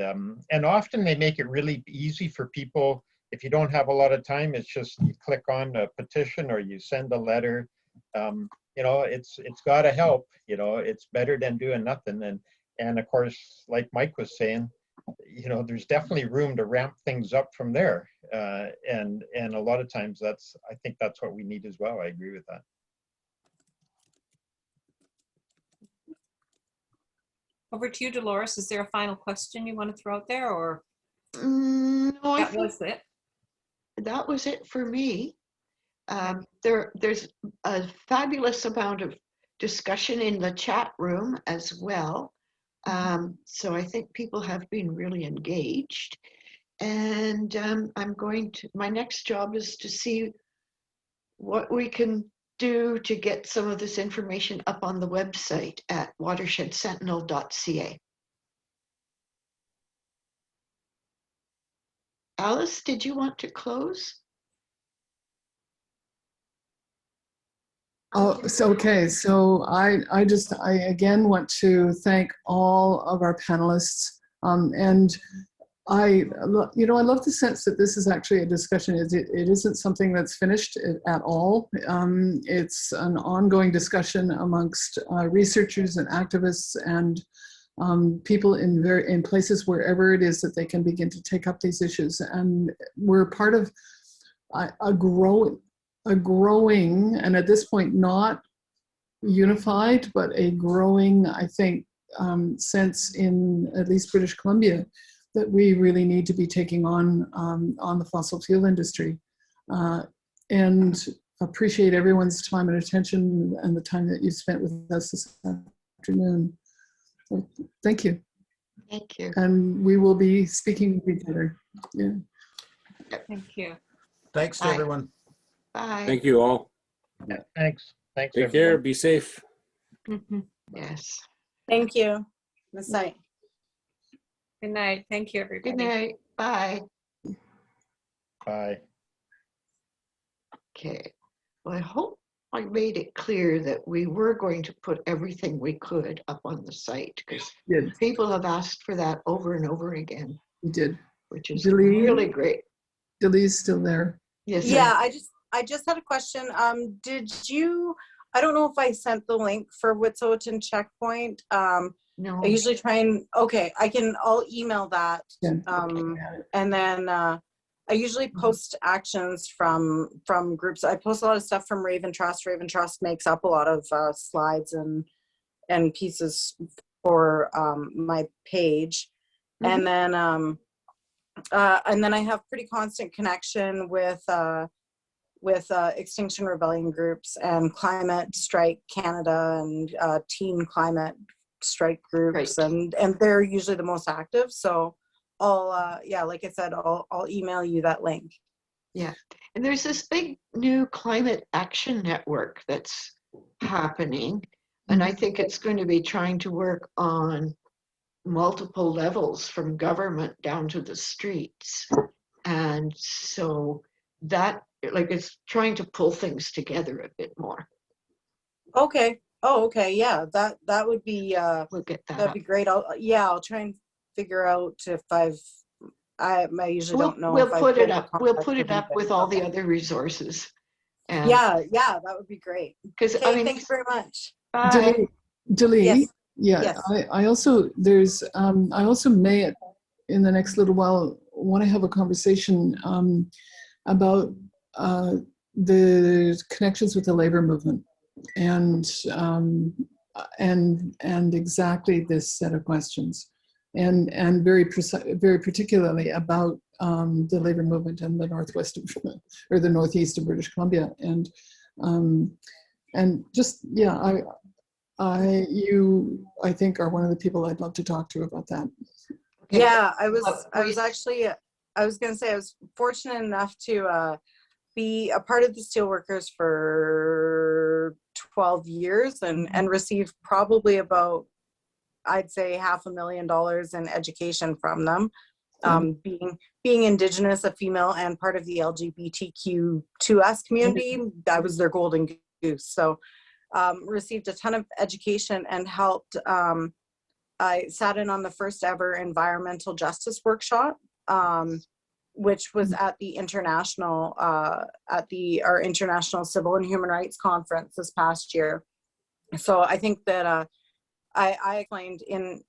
Speaker 3: often they make it really easy for people. If you don't have a lot of time, it's just you click on a petition or you send a letter. You know, it's got to help. You know, it's better than doing nothing. And of course, like Mike was saying, you know, there's definitely room to ramp things up from there. And a lot of times I think that's what we need as well. I agree with that.
Speaker 7: Over to you, Dolores. Is there a final question you want to throw out there, or
Speaker 6: No, I
Speaker 7: that
Speaker 6: think
Speaker 7: was it?
Speaker 6: that was it for me. There's a fabulous amount of discussion in the chat room as well. So I think people have been really engaged. And my next job is to see what we can do to get some of this information up on the website at watershedsentinel.ca. Alice, did you want to close?
Speaker 2: Oh, so okay. So I again want to thank all of our panelists, and I love the sense that this is actually a discussion. It isn't something that's finished at all. It's an ongoing discussion amongst researchers and activists and people in places wherever it is that they can begin to take up these issues. And we're part of a growing, and at this point not unified, but a growing, I think, sense in at least British Columbia that we really need to be taking on the fossil fuel industry. And appreciate everyone's time and attention and the time that you spent with us this afternoon. So, thank you.
Speaker 6: Thank you.
Speaker 2: And we will be speaking with each other. Yeah.
Speaker 7: Thank you.
Speaker 5: Thanks to
Speaker 6: Bye.
Speaker 5: everyone.
Speaker 6: Bye.
Speaker 1: Thank you all.
Speaker 3: Thanks.
Speaker 1: Take care. Be safe.
Speaker 7: Mhm.
Speaker 6: Yes.
Speaker 4: Thank you. Good night.
Speaker 7: Good night. Thank you, everybody.
Speaker 6: Good night. Bye.
Speaker 3: Bye.
Speaker 6: Okay. Well, I hope I made it clear that we were going to put everything we could up on the site, because
Speaker 2: Did.
Speaker 6: people have asked for that over and over again,
Speaker 2: You did.
Speaker 6: which is
Speaker 2: Delee?
Speaker 6: really great.
Speaker 2: Delee's still there.
Speaker 6: Yes.
Speaker 4: Yeah, I just had a question. I don't know if I sent the link for Witset checkpoint.
Speaker 6: No.
Speaker 4: I usually try and, I'll email that.
Speaker 2: Yeah.
Speaker 4: And then I usually post actions from groups. I post a lot of stuff from Raven Trust. Raven Trust makes up a lot of slides and pieces for my page.
Speaker 6: Mhm.
Speaker 4: And then I have pretty constant connection with Extinction Rebellion groups and Climate Strike Canada and Teen Climate Strike groups,
Speaker 6: Right.
Speaker 4: and they're usually the most active. So I'll like I said, I'll email you that link.
Speaker 6: Yeah. And there's this big new climate action network that's happening. And I think it's going to be trying to work on multiple levels from government down to the streets. And so that, like, it's trying to pull things together a bit more.
Speaker 4: Okay. Oh, okay. Yeah, that would be
Speaker 6: We'll get that
Speaker 4: that'd
Speaker 6: up.
Speaker 4: be great. I'll try and figure out if I usually don't know
Speaker 6: We'll
Speaker 4: if I've
Speaker 6: put
Speaker 4: been
Speaker 6: it
Speaker 4: in
Speaker 6: up. We'll
Speaker 4: contact
Speaker 6: put it up
Speaker 4: anybody.
Speaker 6: with all the
Speaker 4: Okay.
Speaker 6: other resources. And
Speaker 4: Yeah, that would be great.
Speaker 6: because
Speaker 4: Okay,
Speaker 6: I mean,
Speaker 4: thanks very much.
Speaker 6: bye.
Speaker 2: Delee,
Speaker 4: Yes.
Speaker 2: yeah,
Speaker 4: Yes.
Speaker 2: I also may in the next little while want to have a conversation about the connections with the labor movement and exactly this set of questions, and very particularly about the labor movement in the northwest of, or the northeast of British Columbia, and just I think are one of the people I'd love to talk to about that.
Speaker 6: Okay.
Speaker 4: Yeah, I was going to say I was fortunate enough to be a part of the Steelworkers for 12 years and receive probably about I'd say $500,000 in education from them. Being Indigenous, a female, and part of the LGBTQ2S community, I was their golden goose. So received a ton of education and helped. I sat in on the first ever environmental justice workshop, which was at the international, our International Civil and Human Rights Conference this past year. So I think that I explained in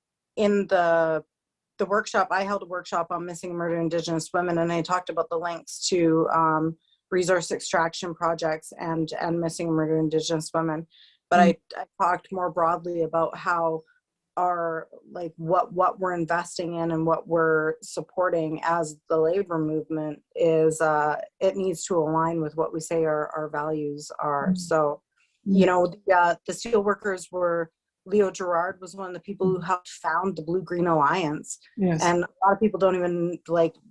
Speaker 4: the workshop, I held a workshop on missing and murdered Indigenous women, and I talked about the links to resource extraction projects and missing and murdered Indigenous women. But I talked more broadly about how what we're investing in and what we're supporting as the labor movement is, it needs to align with what we say our values are. So, you know, the steel workers were, Leo Gerard was one of the people who helped found the Blue-Green Alliance.
Speaker 2: Yes.
Speaker 4: And a lot of people don't even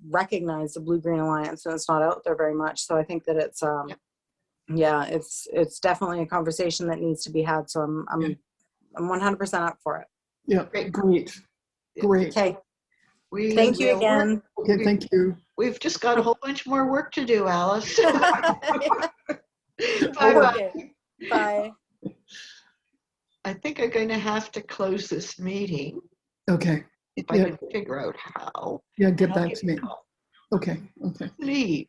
Speaker 4: recognize the Blue-Green Alliance, and it's not out there very much. So I think that it's, it's definitely a conversation that needs to be had. So I'm 100% up for it.
Speaker 2: Yeah, great.
Speaker 4: Okay. Thank you again.
Speaker 2: Okay, thank you.
Speaker 6: We've just got a whole bunch more work to do, Alice.
Speaker 4: Bye. Bye.
Speaker 6: I think I'm going to have to close this meeting.
Speaker 2: Okay.
Speaker 6: If I can figure out how.
Speaker 2: Yeah, get
Speaker 6: I'll
Speaker 2: back
Speaker 6: give
Speaker 2: to
Speaker 6: you
Speaker 2: me.
Speaker 6: a call.
Speaker 2: Okay.
Speaker 6: Leave.